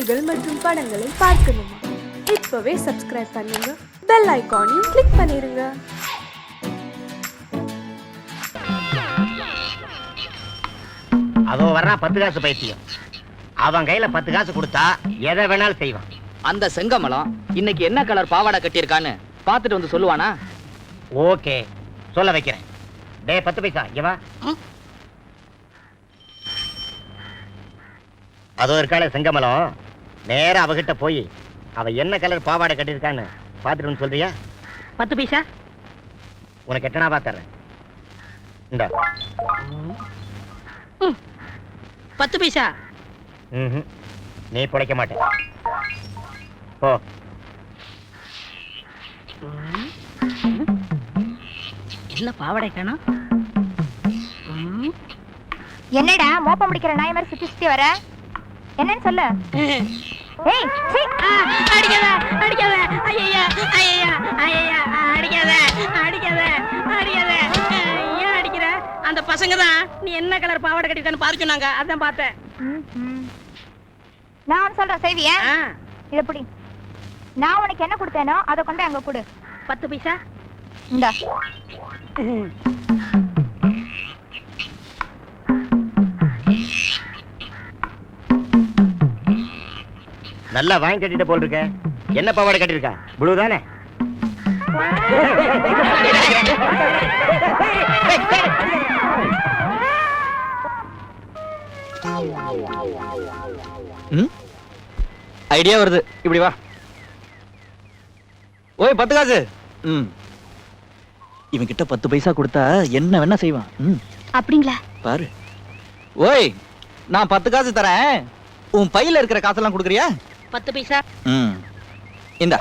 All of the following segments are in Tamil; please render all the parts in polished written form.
செய்திகள் மற்றும் படங்களை பார்க்கணுமா? இப்பவே சப்ஸ்கிரைப் பண்ணுங்க, பெல் ஐகானையும் கிளிக் பண்ணிருங்க. அதோ வர்றா 10 காசு பைத்தியம். அவன் கையில 10 காசு கொடுத்தா எதை வேணாலும் செய்வான். அந்த செங்கமலம் இன்னைக்கு என்ன கலர் பாவாடை கட்டியிருக்கான்னு பார்த்துட்டு வந்து சொல்லுவானா? ஓகே, சொல்ல வைக்கிறேன். டே 10 பைசா இங்க வா. அதோ இருக்காளே செங்கமலம், நேரா அவகிட்ட போய் அவ என்ன கலர் பாவாடை கட்டியிருக்கான்னு பார்த்துட்டு வந்து சொல்றியா? 10 பைசா உனக்கு எட்டனா பாத்துறேன். இந்த 10 பைசா நீ பிழைக்க மாட்டே. போ. என்ன பாவாடை காணோம்? என்னடா மோப்பம் முடிக்கிற நாய் மாதிரி சுத்தி சுத்தி வர? என்னன்னு சொல்லு. ஏய் சீ, அடிக்காத அடிக்காத, ஐயா ஐயா ஐயா, அடிக்காத அடிக்காத அடிக்காத. ஏன் அடிக்கிற? அந்த பசங்க தான் நீ என்ன கலர் பாவாடை கட்டிட்டான்னு பாரு சொன்னாங்க, அதான் பார்த்தேன். நான் ஒன்னு சொல்றேன் செய்வியா? இத புடி. நான் உனக்கு என்ன கொடுத்தேனோ அதை கொண்டு அங்க கொடு. 10 பைசா இந்தா. நல்லா வாங்கி கட்டிட்டு போல் இருக்க. என்ன பாவாடை கட்டிருக்கா? ப்ளூ தானே? ஐடியா வருது, இப்படி வா. ஓய் 10 காசு. இவன் கிட்ட 10 பைசா கொடுத்தா என்ன வேணா செய்வான். அப்படிங்களா? பாரு. ஓய், நான் 10 காசு தரேன், உன் பையில இருக்கிற காசெல்லாம் கொடுக்குறியா? 10 பைசா. இந்தா.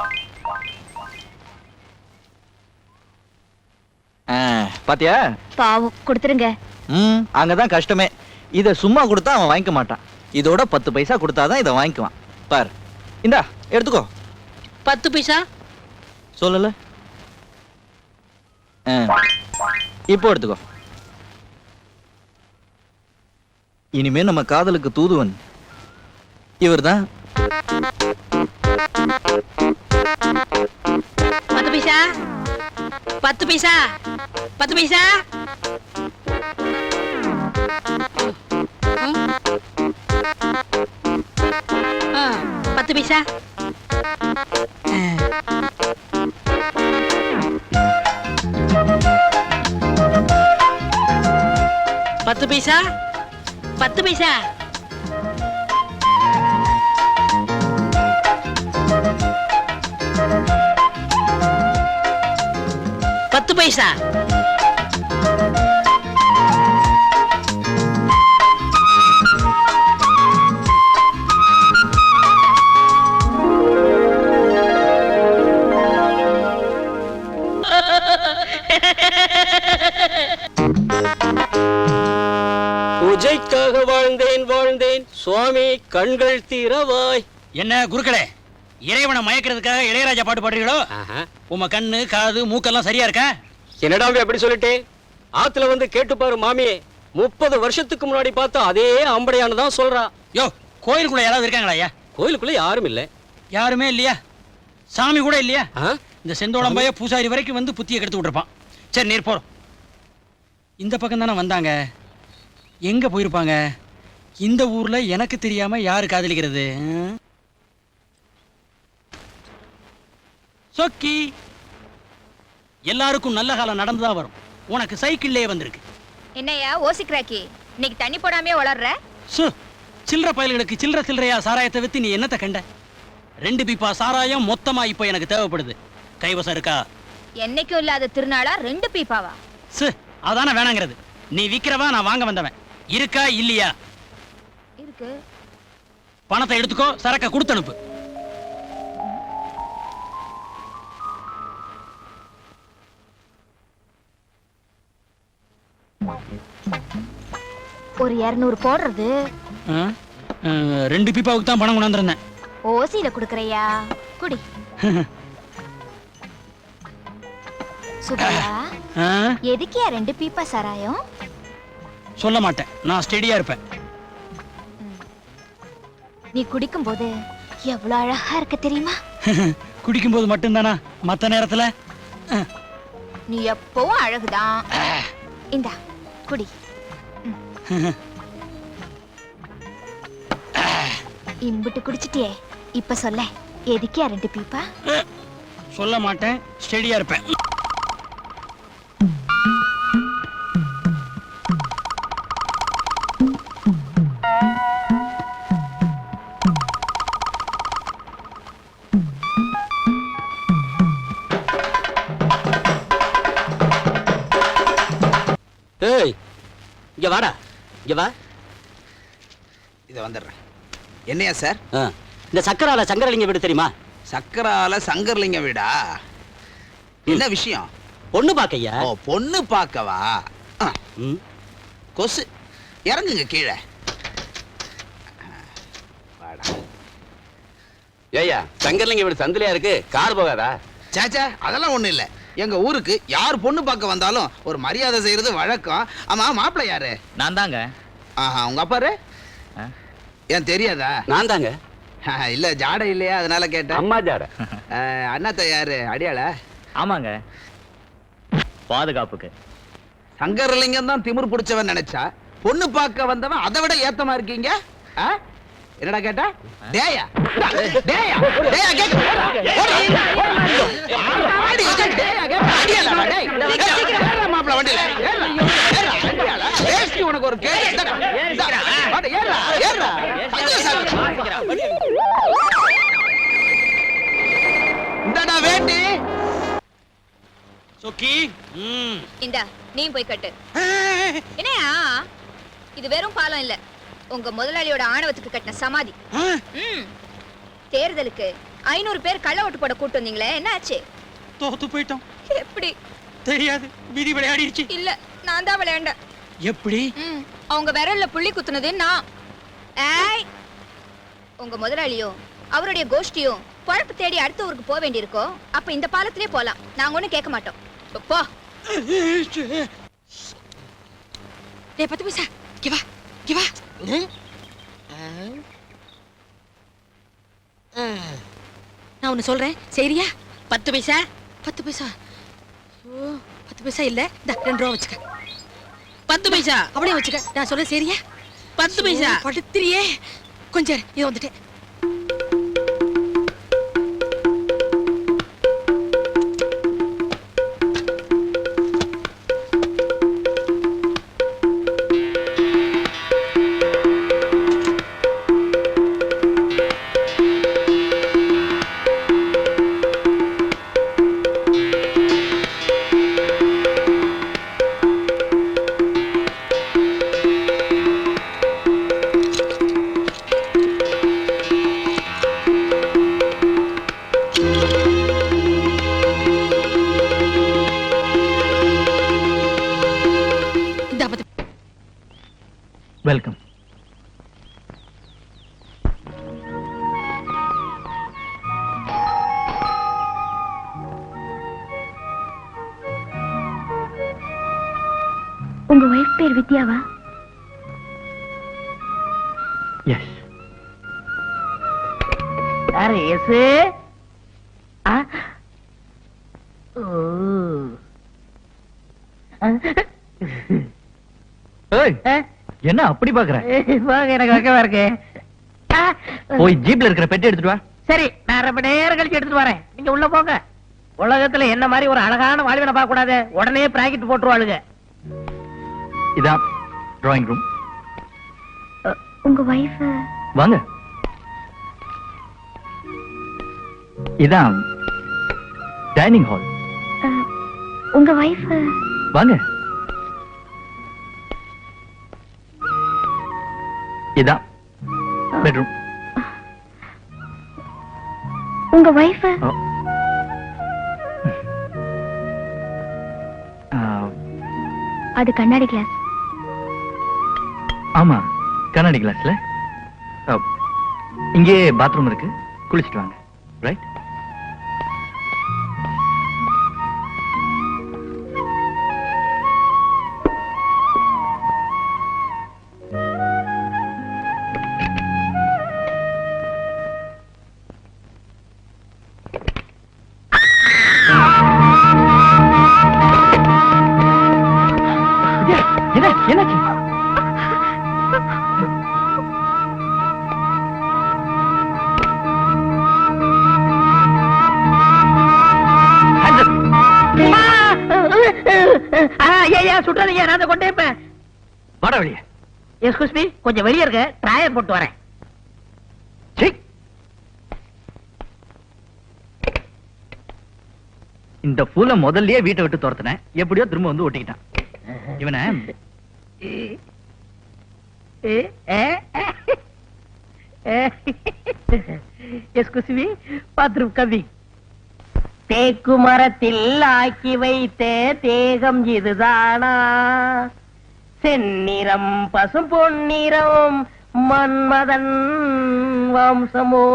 பாத்தியா? பாவம், கொடுத்துருங்க. அங்கதான் கஷ்டமே. இத சும்மா கொடுத்தா அவன் வாங்கிக்க மாட்டான். இதோட 10 பைசா கொடுத்தாதான் இதை வாங்கிக்குவான். பாரு, இந்தா எடுத்துக்கோ. 10 பைசா சொல்லல. இப்போ எடுத்துக்கோ. இனிமே நம்ம காதலுக்கு தூதுவன் இவர்தான். 10 பைசா 10 பைசா 10 பைசா. 10 பைசா. 10 பைசா 10 பைசா. 10 பைசா. பூஜைக்காக வாழ்ந்தேன் வாழ்ந்தேன் சுவாமி கண்கள் தீரவாய். என்ன குருக்களே, இறைவனை மயக்கிறதுக்காக இளையராஜா பாட்டு பாடுறீங்களோ? உம கண்ணு காது மூக்கெல்லாம் சரியா இருக்கா? என்னடா எப்படி சொல்லிட்டே? ஆத்துல வந்து கேட்டு பாரு மாமியே, 30 வருஷத்துக்கு முன்னாடி பார்த்தா அதே ஆம்படையானு தான் சொல்றா. யோ, கோயிலுக்குள்ள யாராவது இருக்காங்களா ஐயா? கோயிலுக்குள்ள யாரும் இல்ல. யாருமே இல்லையா? சாமி கூட இல்லையா? இந்த செந்தோளம் பைய பூசாரி வரைக்கும் வந்து புத்தியை கெடுத்து விட்டுருப்பான். சரி, நீர் போறோம். இந்த பக்கம் தானே வந்தாங்க, எங்க போயிருப்பாங்க? இந்த ஊர்ல எனக்கு தெரியாம யாரு காதலிக்கிறது? சொக்கி, எல்லாருக்கும் நல்ல காலம் நடந்துதான் வரும். உனக்கு சைக்கிள்லயே வந்திருக்கு. என்னையா ஓசிக்ராக்கி, இன்னைக்கு தண்ணி போடாமே வளர்ற? சில்லற பயல்களுக்கு சில்லற சில்லறையா சாராயத்தை வித்து நீ என்னத்த கண்ட? 2 பீப்பா சாராயம் மொத்தமா இப்ப எனக்கு தேவைப்படுது. கைவசம் இருக்கா? என்னைக்கும் இல்லாத திருநாளா 2 பீப்பாவா? அதான வேணாங்கிறது. நீ விக்கிறவா, நான் வாங்க வந்தவன். இருக்கா இல்லையா? இருக்கு. பணத்தை எடுத்துக்கோ, சரக்க கொடுத்து அனுப்பு. ஒரு 200 போடுறது. 2 பீப்பாவுக்கு தான் பணம் கொண்டாந்துருந்தேன். ஓசியில குடுக்கறையா? குடி. சுபையா, எதுக்கியா 2 பீப்பா சாராயம்? சொல்ல மாட்டேன், நான் ஸ்டெடியா இருப்பேன். நீ குடிக்கும் போது எவ்வளவு அழகா இருக்க தெரியுமா? குடிக்கும் போது மட்டும்தானா, மத்த நேரத்துல? நீ எப்பவும் அழகுதான். இந்தா குடி. இம்புட்டு குடிச்சிட்டியே, இப்ப சொல்ல எதுக்கே 2 பீப்பா? சொல்ல மாட்டேன், ஸ்டெடியா இருப்பேன். ஏய், இங்க வாடா, இங்க வா. இதை வந்துடுறேன். என்னையா சார்? இந்த சக்கரால சங்கரலிங்க வீடு தெரியுமா? சக்கரால சங்கர்லிங்க வீடா? என்ன விஷயம்? பொண்ணு பாக்கையா? ஓ, பொண்ணு பார்க்கவா? கொசு, இறங்குங்க கீழே. வாடா. ஏய்யா, சங்கர்லிங்க வீடு சந்திலையா இருக்கு, கார் போகாதா? சாச்சா, அதெல்லாம் ஒண்ணும் இல்ல. எங்க ஊருக்கு யார் பொண்ணு பார்க்க வந்தாலும் ஒரு மரியாதை செய்யறது வழக்கம். ஆமா, மாப்பிள்ளை யாரு? நான் தாங்க. ஆஹா, உங்க அப்பாரு? ஏன் தெரியாதா? நான் தாங்க. இல்ல, ஜாடை இல்லையா, அதனால கேட்டேன். அம்மா ஜாட. அண்ணாத்த யாரு? அடியாள? ஆமாங்க, பாதுகாப்புக்கு. சங்கரலிங்கம் தான் திமிர் பிடிச்சவன் நினைச்சா, பொண்ணு பார்க்க வந்தவன் அதை விட ஏத்தமா இருக்கீங்க. என்னடா கேட்டா? டேயா டேயா டேயா கேக்க. மாப்பிள்ள வண்டியில உனக்கு ஒரு கேள்வி. இந்தடா வேட்டி. சொக்கி, இந்தா நீ போய் கட்டு. என்னையா இது வெறும் பாலம் இல்ல, உங்க முதலாளியோட ஆணவத்துக்கு கட்டின சமாதி. தேர்தலுக்கு 500 பேர் கள்ள ஓட்டு போட கூட்டு வந்தீங்களே, என்ன ஆச்சு? தோத்து போயிட்டோம். எப்படி தெரியாது, விதி விளையாடிடுச்சு. இல்ல, நான் தான் விளையாண்டேன். எப்படி? அவங்க விரல்ல புள்ளி குத்துனது நான். ஏய், உங்க முதலாளியும் அவருடைய கோஷ்டியும் பழப்பு தேடி அடுத்த ஊருக்கு போக வேண்டியிருக்கோ, அப்ப இந்த பாலத்திலே போலாம். நாங்க ஒண்ணும் கேட்க மாட்டோம். போ. டேய் 10 பைசா, இங்க வா, இங்க வா. நான் ஒண்ணு சொல்றேன், சரியா? 10 பைசா. 10 பைசா. ஓ, 10 பைசா இல்ல, இந்த 2 ரூபா வச்சுக்க. 10 பைசா அப்படியே வச்சுக்க. நான் சொல்றேன், சரியா? 10 பைசா. படுத்துறியே, கொஞ்சம் இது வந்துட்டேன். வெல்கம். உங்க வைஃப் பேர் வித்யாவா? எஸ். Array S. என்ன அப்படி பாக்குற? எனக்கு வைக்கவா இருக்கு. போய் ஜீப்ல இருக்கிற பெட்டி எடுத்துட்டு வா. சரி, நான் ரொம்ப நேரம் கழிச்சு எடுத்துட்டு வரேன். நீங்க உள்ள போங்க. உலகத்துல என்ன மாதிரி ஒரு அழகான வாழ்வினை பார்க்க கூடாது, உடனே பிராக்கெட் போட்டுருவாளுங்க. இதான் டிராயிங் ரூம். உங்க வைஃப்? வாங்க. இதான் டைனிங் ஹால். உங்க வைஃப்? வாங்க. இதான் பெட்ரூம். உங்க வைஃப்? அது கண்ணாடி கிளாஸ். ஆமா, கண்ணாடி கிளாஸ்ல. இங்கே பாத்ரூம் இருக்கு, குளிச்சுட்டு வாங்க. ரைட்? என்னாச்சு? ஐயா சுட்டாதீங்க, நான் கொண்டே இருப்பேன். வாடா வெளியே. எஸ்கூஸ் மீ, கொஞ்சம் வெளியே இருக்க, ட்ராயர் போட்டு வரேன். இந்த பூல முதல்லயே வீட்டை விட்டு துரத்துனேன், எப்படியோ திரும்ப வந்து ஒட்டிக்கிட்டான். இவனை எஸ்கூஸ் மீ, பாத்ரூம் கம்மி. தேக்கு மரத்தில் ஆக்கி வைத்த தேகம் இதுதானா? செந்நிறம் பசும் பொன்னிறம் மன்மதன் வம்சமோ?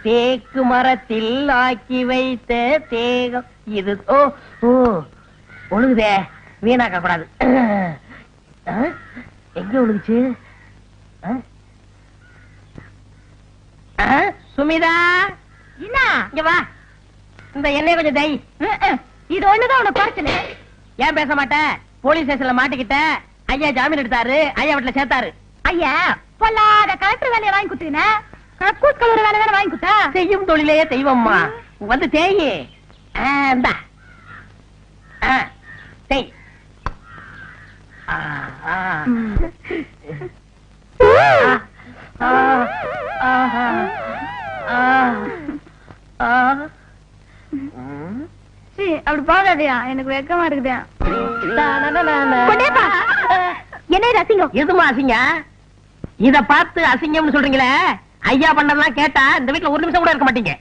தேக்கு மரத்தில் ஆக்கி வைத்த தேகம் இது. ஓ ஓ ஒழுகுதே, வீணாக்க கூடாது. எங்க ஒழுகுச்சு? சுமிதா, என்ன இங்க வா. இந்த எண்ணெய் கொஞ்சம் தை. இது ஒண்ணுதான் உனக்கு பிரச்சனை. ஏன் பேச மாட்டேன்? போலீஸ் ஸ்டேஷன்ல மாட்டிக்கிட்ட. ஐயா ஜாமீன் எடுத்தாரு, ஐயா வீட்டுல சேர்த்தாரு. ஐயா பொல்லாத கலெக்டர் வேலையை வாங்கி கொடுத்தீங்க, கக்கூஸ் கலர் வேலை தானே வாங்கி கொடுத்தா. செய்யும் தொழிலையே தெய்வம்மா. வந்து தேயி. இந்தா தேய். அப்படி பாக்காதியா, எனக்கு வெக்கமா இருக்குதா. என்ன அசிங்கம்? எதுமா அசிங்க? இத பார்த்து அசிங்கம்னு சொல்றீங்களே, ஐயா பண்ணதெல்லாம் கேட்டா இந்த வீட்டுல ஒரு நிமிஷம் கூட இருக்க மாட்டீங்க.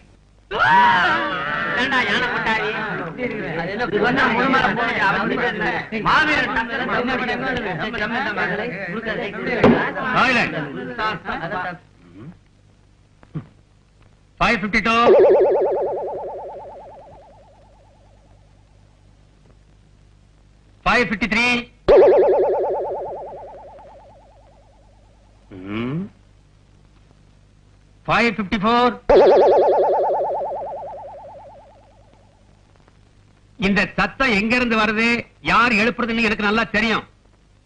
இந்த சத்தம் எங்க இருந்து வருது, யார் எழுப்புறதுன்னு எனக்கு நல்லா தெரியும்.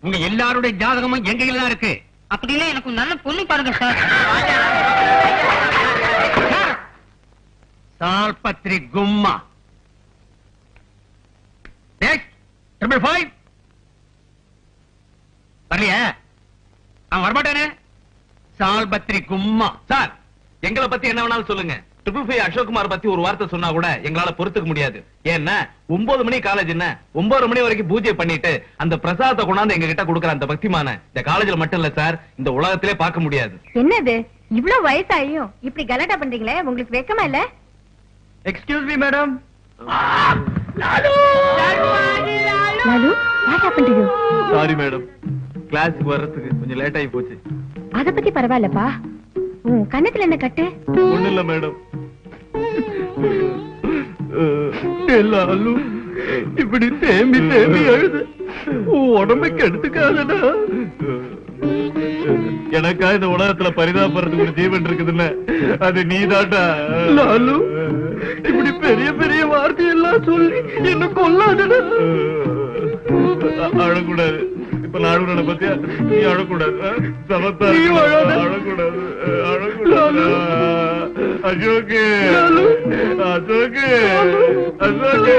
உங்க எல்லாருடைய ஜாதகமும் எங்க கையில தான் இருக்கு. அப்படின்னா எனக்கு நல்ல பொண்ணு பாருங்க சார். சால்பத்ரி கும்மா. 555 வரலையா? அவன் வரமாட்டானே. சால்பத்ரி கும்மா. சார், எங்களை பத்தி என்ன வேணாலும் சொல்லுங்க. 555 அசோக்குமார் பத்தி ஒரு வார்த்தை சொன்னா கூட எங்களால பொறுத்துக்க முடியாது. ஏன்னா 9 மணி காலேஜ் என்ன 9 மணி வரைக்கும் பூஜை பண்ணிட்டு அந்த பிரசாதத்தை கொண்டாந்து எங்க கிட்ட கொடுக்குற அந்த பக்திமான இந்த காலேஜ்ல மட்டும் இல்ல சார், இந்த உலகத்திலே பார்க்க முடியாது. என்னது இவ்வளவு வயசாயும் இப்படி கலாட்டா பண்றீங்களே, உங்களுக்கு வெக்கமா இல்ல? Excuse me madam. Lalu, what happen to you? Sorry madam, கிளாஸ்க்கு வர்றதுக்கு கொஞ்சம் லேட் ஆகி போச்சு. அத பத்தி பரவாயில்லப்பா. கண்ணத்துல என்ன கட்டு? ஒண்ணு இல்ல மேடம். எல்லாரும் இப்படி தேம்பி தேம்பி அழுது உடம்புக்கு எடுத்துக்காதடா. எனக்கா இந்த உலகத்துல பரிதாபப்படுறதுக்கு ஒரு ஜீவன் இருக்குதுல்ல, அது நீதாட்டா. லாலு, இப்படி பெரிய பெரிய வார்த்தையெல்லாம் சொல்லி என்ன கொல்லாதடா. அழக்கூடாது. இப்ப நான் அழுகுறத பத்தியா? நீ அழக்கூடாது. சமத்தா அழக்கூடாது. அழக்கூடாது. அசோக்கு, அசோக்கு, அசோக்கு.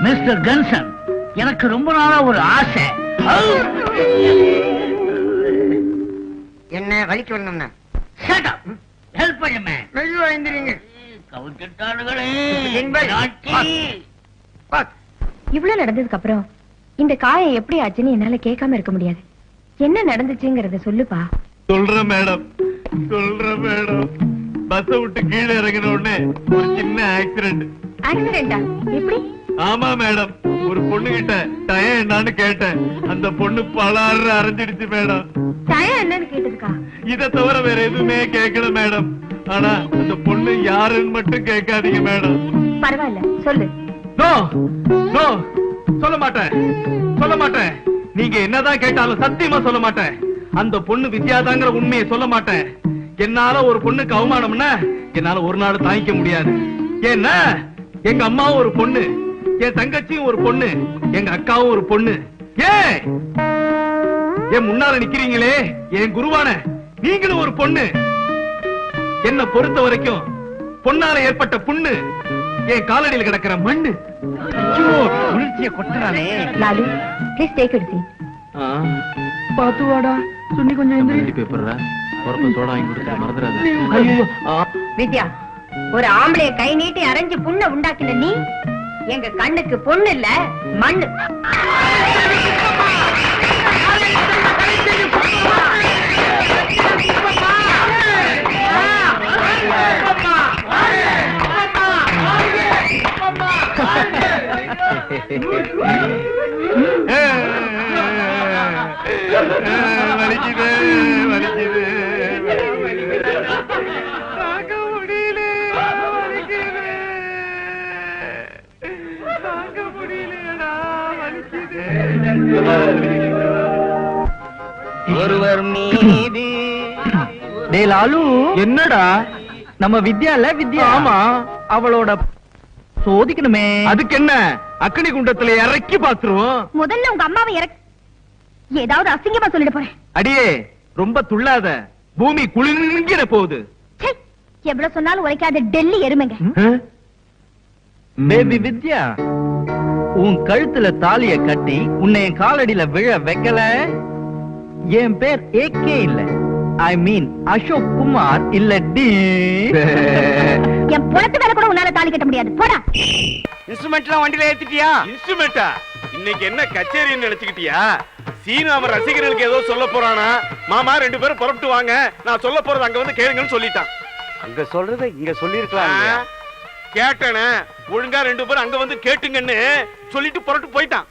மிஸ்டர் கன்சன், எனக்கு ரொம்ப நாளா ஒரு ஆசை. என்ன வலிக்கு வரணும்னா ஹெல்ப் பண்ணுமே. மெதுவா எந்திரிங்க. கவுட்டானுகளே. இவ்வளவு நடந்ததுக்கு அப்புறம் இந்த காயம் எப்படி ஆச்சுன்னு என்னால கேட்காம இருக்க முடியாது. என்ன நடந்துச்சுங்கறத சொல்லுப்பா. சொல்றேன் மேடம், சொல்றேன் மேடம். பஸ் விட்டு கீழே இறங்கின உடனே ஒரு சின்ன ஆக்சிடென்ட். ஆக்சிடென்டா? எப்படி? ஆமா மேடம், ஒரு பொண்ணு கிட்ட டயம் என்னன்னு கேட்டேன். அந்த பொண்ணு பலாறு அரைஞ்சிடுச்சு மேடம். டயம் என்னன்னு கேட்டதுக்கா? இத தவிர வேற எதுவுமே கேட்கல மேடம். ஆனா அந்த பொண்ணு யாருன்னு மட்டும் கேட்காதீங்க மேடம். பரவாயில்ல சொல்லு. நோ நோ, சொல்ல மாட்டேன் சொல்ல மாட்டேன். நீங்க என்னதான் கேட்டாலும் சத்தியமா சொல்ல மாட்டேன். அந்த பொண்ணு வித்யாதாங்கிற உண்மையை சொல்ல மாட்டேன். என்னால ஒரு பொண்ணுக்கு அவமானம்னா என்னால ஒரு நாள் தாங்கிக்க முடியாது. ஏன்னா எங்க அம்மாவும் ஒரு பொண்ணு, என் தங்கச்சியும் ஒரு பொண்ணு, எங்க அக்காவும் ஒரு பொண்ணு. என் முன்னால நிக்கிறீங்களே என் குருவான நீங்களும் ஒரு பொண்ணு. என்ன பொறுத்த வரைக்கும் பொண்ணால ஏற்பட்ட புண்ணு என் காலடியில் கிடக்கிற மண்ணு. உணர்ச்சியை கொட்டுறானே. Lalu please take it seat. பாத்து வாடா சுண்ணி கொஞ்சம் எந்திரி. பேப்பர்ல பொறப்ப சோடா வாங்கி கொடுத்து மறந்துடாத. வித்யா, ஒரு ஆம்பளைய கை நீட்டி அரைஞ்சு புண்ணை உண்டாக்கின நீ எங்க கண்ணுக்கு பொண்ணு இல்ல மண்ணு. வலிக்குது வலிக்குது தாங்க முடியல, வலிக்குது தாங்க முடியலடா, வலிக்குது. ஒருவர் மீது. டேய் லாலு, என்னடா நம்ம வித்யால வித்யா. ஆமா, அவளோட சோதிக்கணுமே. அதுக்கு என்ன, அக்னி குண்டத்துல இறக்கி பாத்துருவோம். முதல்ல உங்க அம்மாவை இறக்க ஏதாவது அசிங்கமா சொல்லிட போறேன். அடியே ரொம்ப துள்ளாத, பூமி குலுங்கிட போகுது. ச்சே, எவ்வளவு சொன்னாலும் உரைக்காத டெல்லி எருமைங்க. பேபி வித்யா, உன் கழுத்துல தாலிய கட்டி உன்னை என் காலடியில விழ வைக்கல. என் பேர் ஏகே இல்ல, ஐ மீன் அசோக் குமார் இல்ல டி. என் புறத்து வேலை கூட உன்னால தாலி கட்ட முடியாது. போடா. இன்ஸ்ட்ருமெண்ட்லாம் வண்டியில ஏத்திட்டியா? இன்ஸ்ட்ருமெண்டா? இன்னைக்கு என்ன கச்சேரின்னு நினைச்சுக்கிட்டியா? சீனு அவன் ரசிகர்களுக்கு ஏதோ சொல்ல போறானா. மாமா 2 பேரும் புறப்பட்டு வாங்க, நான் சொல்ல போறது அங்க வந்து கேளுங்கன்னு சொல்லிட்டான். அங்க சொல்றத இங்க சொல்லிருக்கலாம். கேட்டனே, ஒழுங்கா 2 பேரும் அங்க வந்து கேட்டுங்கன்னு சொல்லிட்டு புறப்பட்டு போயிட்டான்.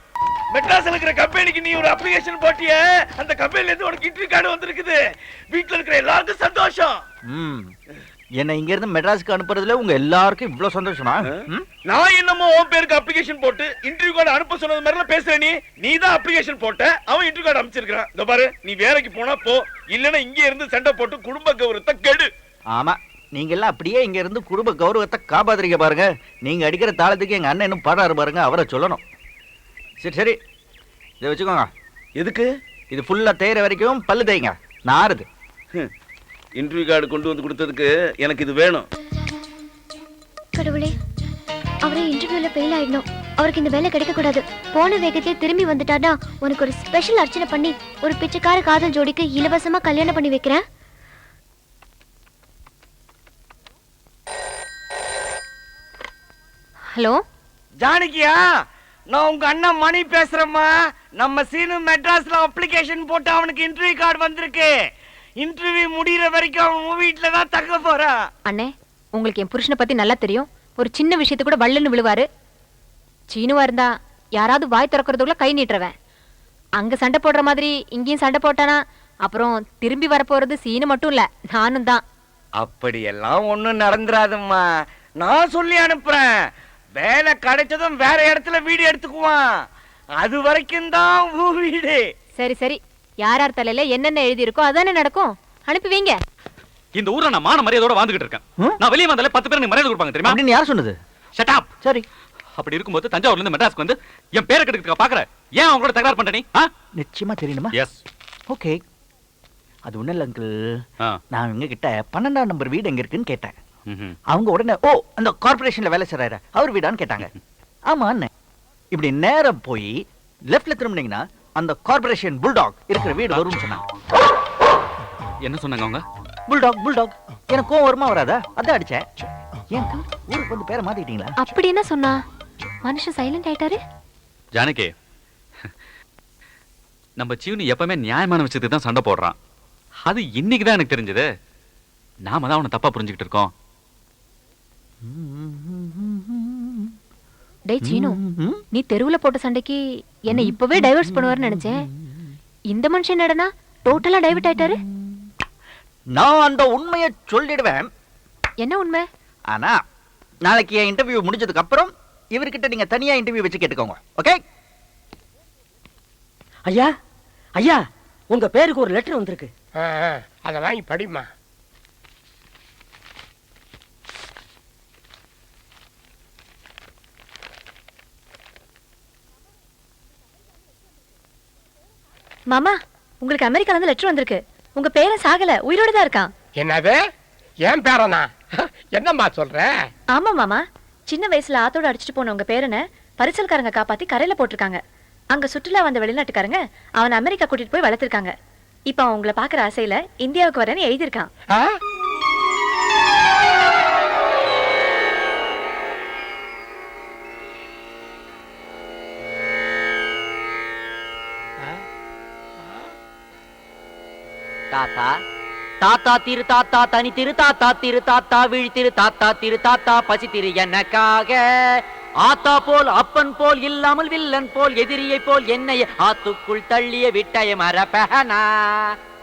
மெட்ராஸ்ல இருக்கிற கம்பெனிக்கு நீ ஒரு அப்ளிகேஷன் போட்டியே, அந்த கம்பெனில இருந்து உனக்கு இன்டர்வியூ கார்டு வந்திருக்குது. வீட்ல இருக்கிற எல்லாருக்கும் சந்தோஷம். என்ன இங்க இருந்து மெட்ராஸ்க்கு அனுப்புறதுல உங்க எல்லாருக்கும் இவ்வளவு சந்தோஷமா? நான் என்னமோ உன் பேருக்கு அப்ளிகேஷன் போட்டு இன்டர்வியூ கார்டு அனுப்ப சொன்னது மாதிரிலாம் பேசுற நீ தான் அப்ளிகேஷன் போட்ட, அவன் இன்டர்வியூ கார்டு அனுப்பிச்சிருக்கான். இந்த பாரு, நீ வேலைக்கு போனா போ, இல்லன்னா இங்க இருந்து சண்டை போட்டு குடும்ப கௌரவத்தை கெடு. ஆமா, நீங்க எல்லாம் அப்படியே இங்க இருந்து குடும்ப கௌரவத்தை காப்பாத்துறீங்க பாருங்க. நீங்க அடிக்கிற தாளத்துக்கு எங்க அண்ணன் இன்னும் பாடாரு பாருங்க, அவரை சொல்லணும். சரி சரி, இதை வச்சுக்கோங்க. எதுக்கு? இது ஃபுல்லா தேய்ற வரைக்கும் பல்லு தேய்ங்க, நாருது. இன்டர்வியூ கார்டு கொண்டு வந்து கொடுத்ததுக்கு எனக்கு இது வேணும். கடவுளே, அவரே இன்டர்வியூல ஃபெயில் ஆயிடணும். அவருக்கு இந்த வேலை கிடைக்க கூடாது. போன வேகத்திலே திரும்பி வந்துட்டானா உனக்கு ஒரு ஸ்பெஷல் அர்ச்சனை பண்ணி ஒரு பிச்சைக்கார காதல் ஜோடிக்கு இலவசமா கல்யாணம் பண்ணி வைக்கிறேன். ஹலோ ஜானகியா, நான் உங்க அண்ணன் மணி பேசுறேம்மா. நம்ம சீனு மெட்ராஸ்ல அப்ளிகேஷன் போட்டு அவனுக்கு இன்டர்வியூ கார்டு வந்திருக்கு. இன்டர்வியூ முடியற வரைக்கும் அவன் வீட்டுல தான் தங்க போறான். அண்ணே, உங்களுக்கு என் புருஷனை பத்தி நல்லா தெரியும். ஒரு சின்ன விஷயத்து கூட வள்ளன்னு விழுவாரு. சீனுவா இருந்தா யாராவது வாய் திறக்கிறதுக்குள்ள கை நீட்டுறவன். அங்க சண்டை போடுற மாதிரி இங்கேயும் சண்டை போட்டானா அப்புறம் திரும்பி வரப்போறது சீனு மட்டும் இல்ல, நானும் தான். அப்படியெல்லாம் ஒண்ணும் நடந்துராதும்மா. நான் சொல்லி அனுப்புறேன். வேலை கிடைச்சதும் வேற இடத்துல வீடு எடுத்துக்குவான். அது வரைக்கும் தான் வீடு. சரி சரி, யார் யார் தலையில என்னென்ன எழுதி இருக்கோ அதானே நடக்கும். அனுப்பி வைங்க. இந்த ஊர்ல நான் மான மரியாதையோட வாழ்ந்துகிட்டு இருக்கேன். நான் வெளியே வந்தாலே 10 பேர் எனக்கு மரியாதை கொடுப்பாங்க தெரியுமா? அப்படின்னு யார் சொன்னது? Shut up. சரி, அப்படி இருக்கும்போது தஞ்சாவூர்ல இருந்து மெட்ராஸ்க்கு வந்து என் பேரை கெடுக்க பாக்குற. ஏன் அவங்களோட தகராறு பண்ற நீ? நிச்சயமா தெரியணுமா? எஸ். ஓகே, அது ஒண்ணு இல்ல அங்கிள். நான் இவங்க கிட்ட 12ஆம் நம்பர் வீடு எங்க இருக்குன்னு கேட்டேன். அவங்க உடனே ஓ அந்த கார்பரேஷன்ல வேலை செய்யறாரு அவர் வீடான்னு கேட்டாங்க. ஆமா அண்ணே, இப்படி நேரம் போய் லெஃப்ட்ல திரும்பினீங்கன்னா அந்த கார்பரேஷன் புல்டாக் இருக்கிற வீடு வரும்னு சொன்னாங்க. என்ன சொன்னாங்க அவங்க? Bulldog bulldog. எனக்கு கோவம் வருமா வராதா? அதான் அடிச்சேன். ஏன் ஊருக்கு வந்து பேரை மாத்திட்டீங்களா? அப்படி என்ன சொன்னா? மனுஷன் சைலண்ட் ஆயிட்டாரு. ஜானகி, நம்ம சீனு எப்பவுமே நியாயமான விஷயத்துக்கு தான் சண்டை போடுறான். அது இன்னைக்கு தான் எனக்கு தெரிஞ்சது. நாம தான் அவனை தப்பா புரிஞ்சுக்கிட்டு இருக்கோம். டேய் சீனு, நீ தெருவுல போட்ட சண்டைக்கு என்ன இப்பவே டைவர்ஸ் பண்ணுவாருன்னு நினைச்சேன். இந்த மனுஷன் என்னடனா டோட்டலா டைவர்ட் ஆயிட்டாரு. நான் அந்த உண்மையை சொல்லிடுவேன். என்ன உண்மை? ஆனா நாளைக்கு என் இன்டர்வியூ முடிஞ்சதுக்கு அப்புறம் இவர்கிட்ட நீங்க தனியா இன்டர்வியூ வச்சு கேட்டுக்கோங்க. ஓகே? ஐயா ஐயா, உங்க பேருக்கு ஒரு லெட்டர் வந்திருக்கு. அதை வாங்கி படிமா. மாமா, உங்களுக்கு அமெரிக்கால இருந்து லெட்டர் வந்திருக்கு. உங்க பேரன் சாகல, உயிரோட தான் இருக்கான். என்னது? ஏன் பேரனா? என்னம்மா சொல்ற? ஆமா மாமா, சின்ன வயசுல ஆத்தோட அடிச்சிட்டு போன உங்க பேரனை பரிசல்காரங்க காப்பாத்தி கரையில போட்டிருக்காங்க. அங்க சுற்றுலா வந்த வெளிநாட்டுக்காரங்க அவன் அமெரிக்கா கூட்டிட்டு போய் வளர்த்திருக்காங்க. இப்ப அவன் உங்களை பாக்குற ஆசையில இந்தியாவுக்கு வரேன்னு எழுதியிருக்கான். தாத்தா தாத்தா திரு தாத்தா தனி திரு தாத்தா திரு தாத்தா விழி திரு தாத்தா திரு தாத்தா பசி திரு எனக்காக ஆத்தா போல் அப்பன் போல் இல்லாமல் வில்லன் போல் எதிரியை போல் என்னை ஆத்துக்குள் தள்ளிய விட்டய மரபனா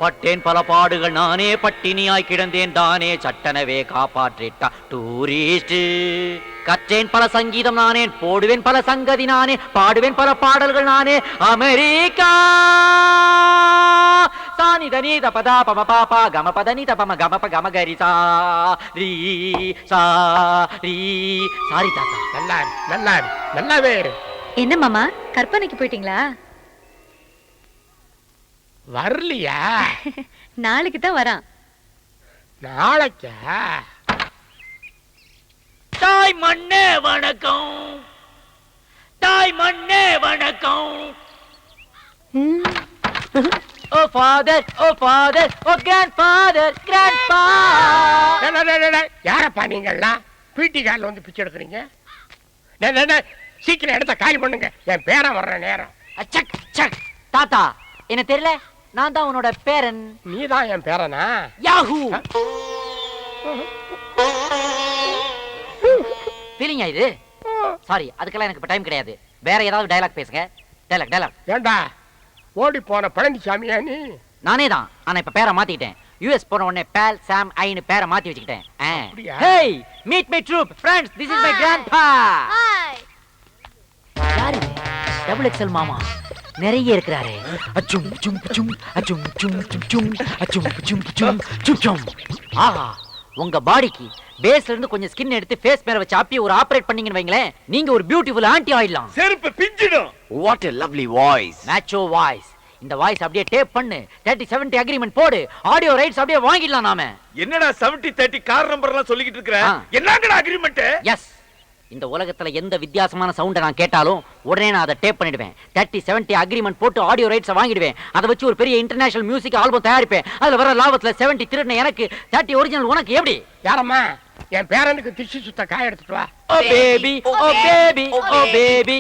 பட்டேன் பல பாடுகள் நானே பட்டினியாய் கிடந்தேன் தானே சட்டனவே காப்பாற்றிட்டா டூரிஸ்ட் கற்றேன் பல சங்கீதம் நானே போடுவேன் பல சங்கதி நானே பாடுவேன் பல பாடல்கள் நானே அமெரிக்கா சானி தனி தபதா பம பாபா கம பதனி தபம கம ப கம கரி சா ரீ சா ரீ. சாரி தாத்தா. நல்லா நல்லா நல்லாவே. என்ன மாமா, கற்பனைக்கு போயிட்டீங்களா? வரலையா? நாளைக்கு தான் வரான். நாளைக்கா? தாய் மண்ணே வணக்கம், தாய் மண்ணே வணக்கம். Oh father, oh father, oh grandfather, grandpa. யாரப்பா நீங்கள்லாம் பிடி கார்ல வந்து பிச்சை எடுக்கிறீங்க? சீக்கிரம் இடத்த காலி பண்ணுங்க, என் பேரன் வர்ற நேரம். சக் சக். தாத்தா என்ன தெரியல, நான் தான் உன்னோட பேரன். நீ தான் என் பேரனா? யாஹூ. ஃபீலிங்கா இது? சாரி, அதுக்கெல்லாம் எனக்கு இப்ப டைம் கிடையாது. வேற ஏதாவது டயலாக் பேசுங்க. Dialogue dialogue. ஏண்டா ஓடி போன பழனிசாமியா நீ? நானே தான், ஆனா இப்ப பேரை மாத்திட்டேன். யுஎஸ் போன உடனே பேல் சாம் ஐன்னு பேரை மாத்தி வச்சுக்கிட்டேன். Hey, meet my troupe friends, this is my grandpa. Hi. யாரு? டபுள் எக்ஸ்எல் மாமா நிறைய இருக்கிறாரே. அச்சும் சும் சும் அச்சும் சும் சும் அச்சும் சும் சும் சும் சும். ஆஹா, உங்க பாடிக்கு பேஸ்ல இருந்து கொஞ்சம் ஸ்கின் எடுத்து ஃபேஸ் மேல வச்சு அப்படியே ஒரு ஆபரேட் பண்ணீங்கன்னு வைங்களேன், நீங்க ஒரு பியூட்டிஃபுல் ஆன்ட்டி ஆயிடலாம். செருப்பு பிஞ்சிடும். What a lovely voice. Macho voice. இந்த வாய்ஸ் அப்படியே டேப் பண்ணு, 30-70 அக்ரிமெண்ட் போடு, ஆடியோ ரைட்ஸ் அப்படியே வாங்கிடலாம் நாம. என்னடா 70-30 கார் நம்பர் எல்லாம் சொல்லிக்கிட்டு இருக்கற? என்னங்கடா அக்ரிமெண்ட்? எஸ், இந்த உலகத்துல எந்த வித்தியாசமான சவுண்ட நான் கேட்டாலும் உடனே நான் அதை டேப் பண்ணிடுவேன். 30-70 அக்ரிமெண்ட் போட்டு ஆடியோ ரைட்ஸ் வாங்கிடுவேன். அதை வச்சு ஒரு பெரிய இன்டர்நேஷனல் மியூசிக் ஆல்பம் தயாரிப்பேன். அதுல வர லாபத்துல 70 திருடுன எனக்கு, 30 ஒரிஜினல் உனக்கு. எப்படி? யாரம்மா? என் பேரனுக்கு திஷி சுத்த காய எடுத்துட்டு வா. ஓ பேபி, ஓ பேபி, ஓ பேபி.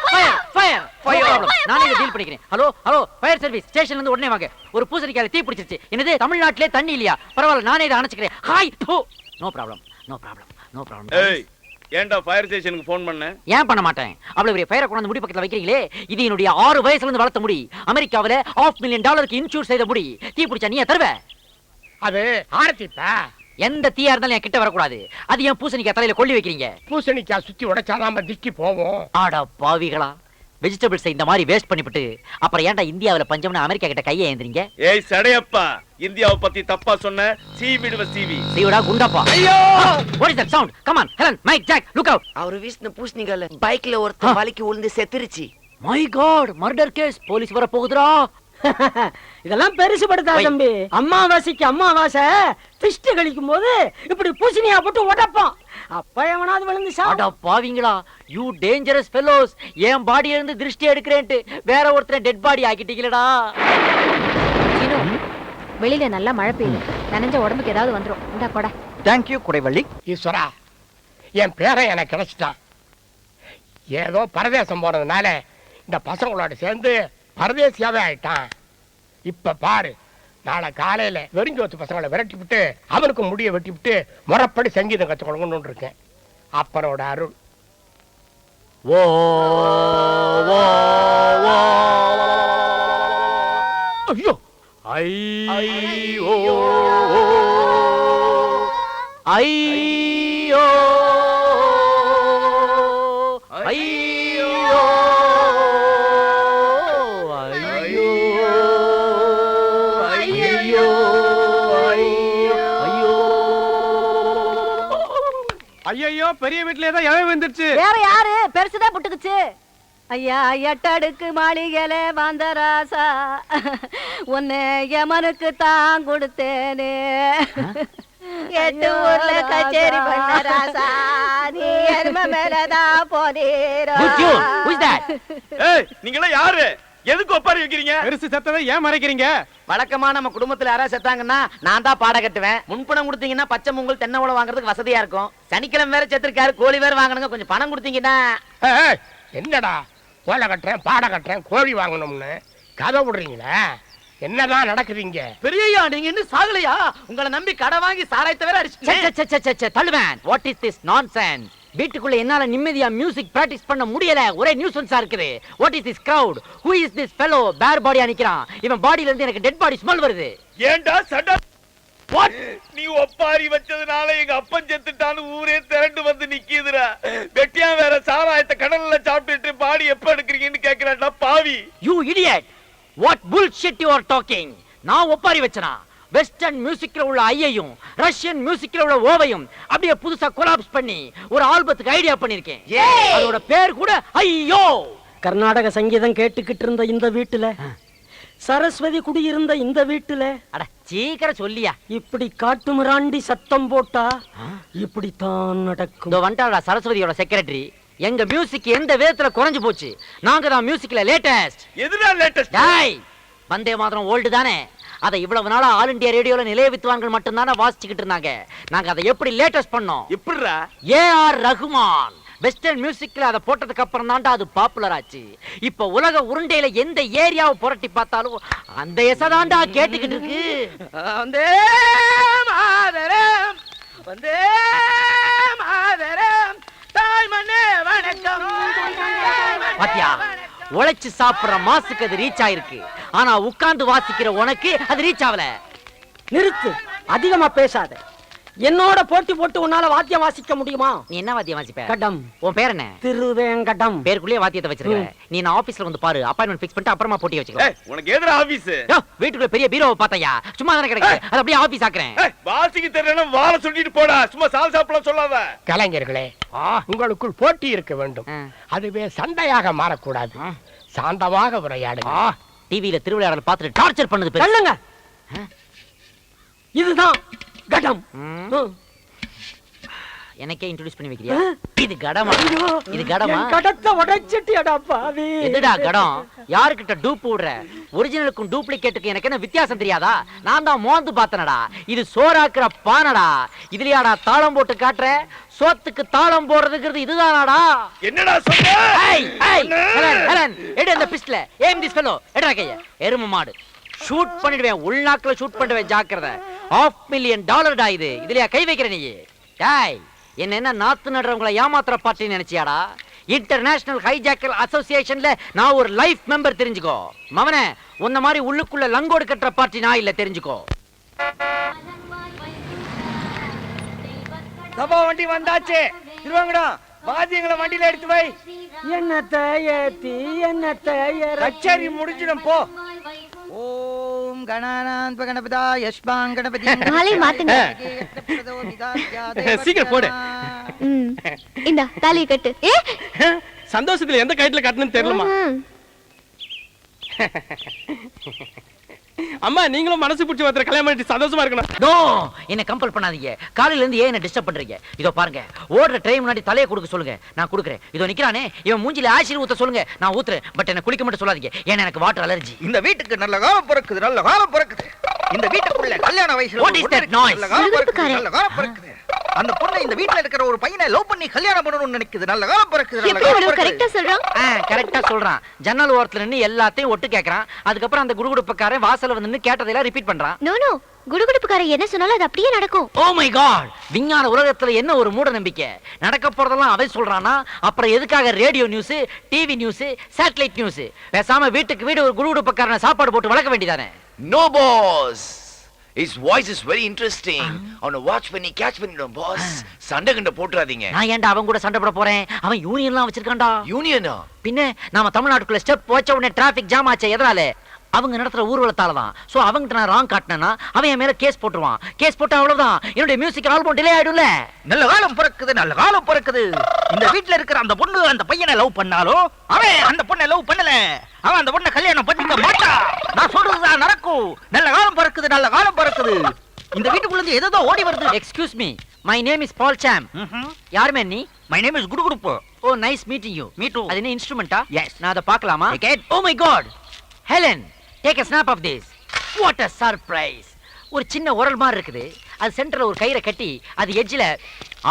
Fire fire fire. நானே டீல் பண்ணிக்கிறேன். ஹலோ ஹலோ, ஃபயர் சர்வீஸ் ஸ்டேஷன்ல இருந்து உடனே வாங்க. ஒரு பூசணிக்கால தீ பிடிச்சிருச்சு. என்னது, தமிழ்நாட்டிலே தண்ணி இல்லையா? பரவாயில்ல, நானே இதை அணைச்சிக்கிறேன். Hi. No problem, no problem, no problem. ஏய், ஏன்டா ஃபயர் ஸ்டேஷனுக்கு ஃபோன் பண்ண? ஏன் பண்ண மாட்டேன்? அவ்வளவு பெரிய ஃபயரை கொண்டு முடி பக்கத்துல வைக்கிறீங்களே, இது என்னுடைய 6 வயசுல இருந்து வளர்த்த முடி. அமெரிக்காவில $500,000 இன்சூர் செய்த முடி. தீ பிடிச்சா நீ தருவ? அது ஆரத்திப்பா. எந்த தீயா இருந்தாலும் என் கிட்ட வரக்கூடாது. அது என் பூசணிக்காய் தலையில கொள்ளி வைக்கிறீங்க. பூசணிக்காய் சுத்தி உடைச்சாதான் திக்கி போவோம். ஆடா பாவிகளா, வெஜிடபிள்ஸ் இந்த மாதிரி வேஸ்ட் பண்ணிவிட்டு அப்புறம் ஏன்டா இந்தியாவுல பஞ்சம்னு அமெரிக்கா கிட்ட கையை ஏந்திரீங்க? ஏய் சடையப்பா, இந்தியாவை பத்தி தப்பா சொன்ன சீவிடுவ சீவி. சீவிடா குண்டப்பா. ஐயோ, what is that sound? Come on, Helen, Mike, Jack, look out. அவர் வீசின பூசணிக்கால பைக்ல ஒருத்தன் வலிக்கு விழுந்து செத்துருச்சு. My God, murder case. Police வர போகுதுடா. இதெல்லாம் பெருசு படுத்தா தம்பி. அம்மாவாசைக்கு அம்மாவாசை திஷ்டி கழிக்கும் போது இப்படி பூசணியா போட்டு உடைப்போம். அப்ப எவனாவது விழுந்து சாடா பாவிங்களா, யூ டேஞ்சரஸ் ஃபெலோஸ். என் பாடியில இருந்து திருஷ்டி எடுக்கிறேன்ட்டு வேற ஒருத்தரை டெட் பாடி ஆக்கிட்டீங்களடா. வெளியில நல்லா மழை பெய்யுது, நனைஞ்ச உடம்புக்கு ஏதாவது வந்துரும். இந்தா கொடை. தேங்க்யூ குடைவள்ளி. ஈஸ்வரா, என் பேரன் எனக்கு கிடைச்சிட்டான். ஏதோ பரதேசம் போனதுனால இந்த பசங்களோட சேர்ந்து பரதேசியாவே ஆயிட்டான். இப்ப பாரு, நாளை காலையில வெறிஞ்சோத்து பசங்களை விரட்டி விட்டு அவனுக்கு முடிய வெட்டி விட்டு முறைப்படி சங்கீதம் கற்றுக்கொள்ளணும்னு இருக்கேன். அப்பனோட அருள். ஓ ஓ ஓ. ஐயோ, ஐ ஓ. ஐயோ ஐயோ ஐயோ ஐயோ ஐயோ பெரிய வீட்டுல ஏதோ எவன் வந்துருச்சு. வேற யாரு பெருசுதான் புட்டுக்குச்சு. ஐயா எட்டடுக்கு மாளிகையில வந்த ராசா உன்னை யமனுக்கு தான் கொடுத்தேனே. 8 ஊர்ல கச்சேரி பண்ண ராசா நீ எருமை மேலதான் போதேரா. ஏய் நீங்களா யாரு? எதுக்கு ஒப்பாரி வைக்கிறீங்க? பெருசு செத்ததை ஏன் மறைக்கிறீங்க? வழக்கமா நம்ம குடும்பத்துல யாராவது செத்தாங்கன்னா நான் தான் பாட கட்டுவேன். முன்பணம் கொடுத்தீங்கன்னா பச்சை பொங்கல் தென்னை உழவு வாங்குறதுக்கு வசதியா இருக்கும். சனிக்கிழமை வேற செத்துருக்காரு, கோழி வேற வாங்கணுங்க. கொஞ்சம் பணம் கொடுத்தீங்கன்னா. என்னடா கோலை கட்டுறேன் பாட கட்டுறேன் கோழி வாங்கணும்னு கதை விடுறீங்களா? என்னதான் நடக்குதுங்க? பெரியய்யா நீங்க இன்னும் சாகலையா? உங்களை நம்பி கடை வாங்கி சாராயத்தை வேற அடிச்சு தள்ளுவேன். What is this nonsense? வீட்டுக்குள்ள என்னால நிம்மதியா மியூசிக் பிராக்டிஸ் பண்ண முடியல. ஒரே நியூசன்ஸா இருக்குது. What is this crowd? Who is this fellow bare பாடியா நிக்கிறான்? இவன் பாடியில இருந்து எனக்கு டெட் பாடி ஸ்மெல் வருது. ஏன்டா சட வாட்? நீ ஒப்பாரி வச்சதுனால எங்க அப்பன் செத்துட்டான்னு ஊரே திரண்டு வந்து நிக்குதுடா. வெட்டியா வேற சாராயத்தை கடல்ல சாப்பிட்டுட்டு பாடி எப்ப எடுக்கிறீங்கன்னு கேக்குறாடா பாவி. You idiot. What bullshit you are talking? நான் ஒப்பாரி வச்சனா? வெஸ்டர்ன் மியூசிக்ல உள்ள ஐயையும் ரஷ்யன் மியூசிக்ல உள்ள ஓவையும் அப்படியே புதுசா கொலாப்ஸ் பண்ணி ஒரு ஆல்பத்துக்கு ஐடியா பண்ணிருக்கேன். அதோட பேர் கூட ஐயோ. கர்நாடக சங்கீதம் கேட்டுக்கிட்டு இருந்த இந்த வீட்டுல சரஸ்வதி குடியிருந்த இந்த வீட்டுல அட சீக்கிரம் சொல்லியா. இப்படி காட்டு மிராண்டி சத்தம் போட்டா இப்படித்தான் நடக்கும். இதோ வந்துட்டாடா சரஸ்வதியோட செக்ரட்டரி. எங்க மியூசிக் எந்த விதத்துல குறைஞ்சு போச்சு? நாங்க தான் மியூசிக்ல லேட்டஸ்ட். எதுடா லேட்டஸ்ட்? டேய் வந்தே மாதரம் ஓல்டு தானே. அதை இவ்வளவு நாளா ஆல் இந்தியா ரேடியோல நிலைய வித்துவான்கள் மட்டும் தானே வாசிச்சுக்கிட்டு இருந்தாங்க. நாங்க அதை எப்படி லேட்டஸ்ட் பண்ணோம்? எப்படிடா? ஏஆர் ரஹ்மான் வெஸ்டர்ன் மியூசிக்ல அதை போட்டதுக்கு அப்புறம் தான்டா அது பாப்புலர் ஆச்சு. இப்ப உலக உருண்டையில எந்த ஏரியாவை புரட்டி பார்த்தாலும் அந்த எசதாண்டா கேட்டுக்கிட்டு இருக்கு. வந்தே மாதரம் வந்தே மாதரம் தாய் மண்ணே வணக்கம். பாத்தியா, உழைச்சு சாப்பிடுற மாசுக்கு அது ரீச் ஆயிருக்கு. ஆனா உட்கார்ந்து வாசிக்கிற உனக்கு அது ரீச் ஆகல. நிறுத்து, அதிகமா பேசாத. என்னோட போட்டி போட்டு உன்னால வாத்தியம் வாசிக்க முடியுமா? நீ என்ன வாத்தியம் வாசிப்ப? கடம். உன் பேர் என்ன? திருவேங்கடம். பேருக்குள்ளே வாத்தியத்தை வச்சிருக்க. நீ நான் ஆபீஸ்ல வந்து பாரு, அப்பாயின்மெண்ட் ஃபிக்ஸ் பண்ணிட்டு அப்புறமா போட்டி வச்சுக்கோ. உனக்கு எதுடா ஆபீஸ்? வீட்டுக்குள்ள பெரிய பீரோவை பார்த்தையா? சும்மா தானே கிடக்கு, அது அப்படியே ஆபீஸ் ஆக்குறேன். வாசிக்க தெரியலன்னா வாழ சொல்லிட்டு போடா, சும்மா சால் சாப்பிடலாம் சொல்லாத. கலைஞர்களே, உங்களுக்குள் போட்டி இருக்க வேண்டும். அதுவே சண்டையாக மாறக்கூடாது. சாந்தமாக உரையாடுங்க. டிவியில திருவிளையாடல் பார்த்துட்டு டார்ச்சர் பண்ணது சொல்லுங்க. இதுதான் கடம். எனக்கே இன்ட்ரோடியூஸ் பண்ணி வைக்கிறியா? இது கடமா? இது கடமா? கடத்தை உடைச்சிட்டியடா பாவி. எதுடா கடம்? யாருக்கிட்ட டூப் விடுற? ஒரிஜினலுக்கும் டூப்ளிகேட்டுக்கும் எனக்கு என்ன வித்தியாசம் தெரியாதா? நான் தான் மோந்து பார்த்தனடா. இது சோறாக்குற பானடா. இதுலயாடா தாளம் போட்டு காட்டுற? சோத்துக்கு தாளம் போடுறதுங்கிறது இதுதானாடா? என்னடா சொல்ற? ஏய் ஏய் ஹெலன் ஹெலன் எடு அந்த பிஸ்டல். Aim this fellow. எடா கைய. எரும மாடு. ஷூட் பண்ணிடுவேன், உள்நாக்குல ஷூட் பண்ணுவேன், ஜாக்கிரதை. $500,000 இது. இதுலயா கை வைக்கிற நீ? டேய் என்ன நாத்து நடுறவங்களை ஏமாத்துற பார்ட்டி நினைச்சியாடா? இன்டர்நேஷனல் ஹைஜாக்கர் அசோசியேஷன்ல நான் ஒரு லைஃப் மெம்பர், தெரிஞ்சுக்கோ. மவனே, உன்ன மாதிரி உள்ளுக்குள்ள லங்கோடு கட்டுற பார்ட்டி நான் இல்ல, தெரிஞ்சுக்கோ. சபா வண்டி வந்தாச்சு. திருவாங்கடம் வாத்தியங்களை வண்டியில எடுத்து வை. என்னத்தை ஏத்தி என்னத்தை கச்சேரி முடிஞ்சிடும் போ. ஓம் கணானான் கணபதா யஷ்பாங் கணபதி. மாலை மாத்துங்க. சீக்கிரம் போடு. இந்த தாலியை கட்டு. சந்தோஷத்துல எந்த கைட்ல கட்டணும்னு தெரியலமா? அம்மா நீங்களும் மனசு பிடிச்சி ஒருத்தர் கல்யாணம் பண்ணிட்டு சந்தோஷமா இருக்கணும். நோ, என்ன கம்பல் பண்ணாதீங்க. காலையில இருந்து ஏன் என்ன டிஸ்டர்ப் பண்றீங்க? இதோ பாருங்க, ஓடுற ட்ரெயின் முன்னாடி தலையை கொடுக்க சொல்லுங்க, நான் கொடுக்குறேன். இதோ நிக்கிறானே, இவன் மூஞ்சில ஆசிட் ஊத்த சொல்லுங்க, நான் ஊத்துறேன். பட் என்ன குளிக்க மட்டும் சொல்லாதீங்க, ஏன்னா எனக்கு வாட்டர் அலர்ஜி. இந்த வீட்டுக்கு நல்ல காலம் பிறக்குது, நல்ல காலம் பிறக்குது. இந்த வீட்டுக்குள்ள கல்யாண வயசுல What is that noise? நல்ல காலம் பிறக்குது, நல்ல காலம் பிறக்குது. அந்த பொண்ணு இந்த வீட்ல இருக்கிற ஒரு பையனை லவ் பண்ணி கல்யாணம் பண்ணணும்னு நினைக்குது. நல்ல காலம் பிறக்குது, நல்ல காலம் பிறக்குது. கரெக்ட்டா சொல்றான். கரெக்ட்டா சொல்றான். ஜன்னல் ஓரத்துல நின்னு எல்லாத்தையும் ஒட்டு கேக்குறான். அதுக்கப்புறம் அந்த குடுகுடுப்பக்காரன் வாசல்ல வந்து நின்னு கேட்டதெல்லாம் ரிப்பீட் பண்றான். நோ நோ, குடுகுடுப்புக்காரன் என்ன சொன்னாலும் அது அப்படியே நடக்கும். ஓ மை காட், விஞ்ஞான உலகத்துல என்ன ஒரு மூட நம்பிக்கை. நடக்க போறதெல்லாம் அவன் சொல்றானா? அப்புறம் எதுக்காக radio news, TV news, satellite news? பேசாம வீட்டுக்கு வீடு ஒரு குடுகுடுப்பக்காரனை சாப்பாடு போட்டு வளர்க்க வேண்டியதானே? No boss, His voice is very interesting. அவனை வாட்ச் பண்ணி கேட்ச் பண்ணிடும் பாஸ். சண்டை கண்ட போட்றாதீங்க. நான் ஏன்டா அவன் கூட சண்டை போட போறேன்? அவன் யூனியன்லாம் வச்சிருக்கான்டா. யூனியனா? பின்ன நாம தமிழ்நாட்டுக்குள்ள ஸ்டெப் வச்ச உடனே டிராபிக் ஜாம் ஆச்சே எதனால? அவங்க நடத்துற ஊர்வலத்தால தான். சோ அவங்கிட்ட நான் ராங் காட்டினேன்னா அவன் என் மேல கேஸ் போட்டுருவான். கேஸ் போட்டா அவ்வளவுதான், என்னுடைய மியூசிக் ஆல்பம் டிலே ஆயிடும்ல. நல்ல காலம் பிறக்குது, நல்ல காலம் பிறக்குது. இந்த வீட்ல இருக்கிற அந்த பொண்ணு அந்த பையனை லவ் பண்ணாலோ அவன் அந்த பொண்ணை லவ் பண்ணல. அவன் அந்த பொண்ணை கல்யாணம் பண்ணிக்க மாட்டான். நான் சொல்றதுதான் நடக்கும். நல்ல காலம் பிறக்குது, நல்ல காலம் பிறக்குது. இந்த வீட்டுக்குள்ள இருந்து ஏதோ ஓடி வருது. Excuse me, my name is Paul Sam. யார் மேன் நீ? மை நேம் இஸ் குடுகுடுப்பு. Oh nice meeting you. Me too. அது என்ன இன்ஸ்ட்ருமெண்டா? எஸ். நான் அதை பார்க்கலாமா? Oh my god, Helen, take a snap of this. What a surprise. ஒரு சின்ன உரல் மாதிரி இருக்குது. அது சென்டர்ல ஒரு கயிறை கட்டி அது எட்ஜ்ல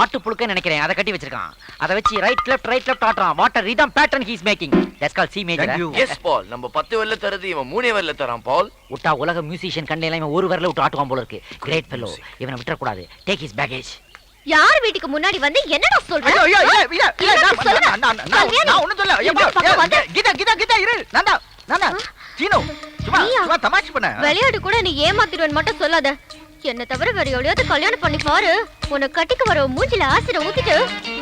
ஆட்டு புழுக்கன்னு நினைக்கிறேன் அதை கட்டி வச்சிருக்கான். அதை வச்சு ரைட் லெஃப்ட் ஆட்றான். What a rhythm pattern he is making. That's called C major. Yes Paul, நம்ம 10 வரல தரது இவன் 3 வரல தரான் பால். உட்டா உலக மியூசிஷியன் கண்ணையில இவன் ஒரு வரல விட்டு ஆட்டுவான் போல இருக்கு. கிரேட் ஃபெல்லோ, இவனை விட்டுற கூடாது. Take his baggage. யார் வீட்டுக்கு முன்னாடி வந்து என்னடா சொல்ற? ஐயோ ஐயோ இல்ல நான் ஒண்ணும் சொல்ல. கீதா இரு. நானா சீனோ சும்மா தமாஷ் பண்ண. விளையாடு கூட நீ ஏமாத்திடுவேன்னு மட்டும் சொல்லாத. என்ன தவிர வேற எவ்வளவு கல்யாணம் பண்ணி பாரு. உன்னை கட்டிக்கு வர மூஞ்சில ஆசிட ஊத்திட்டு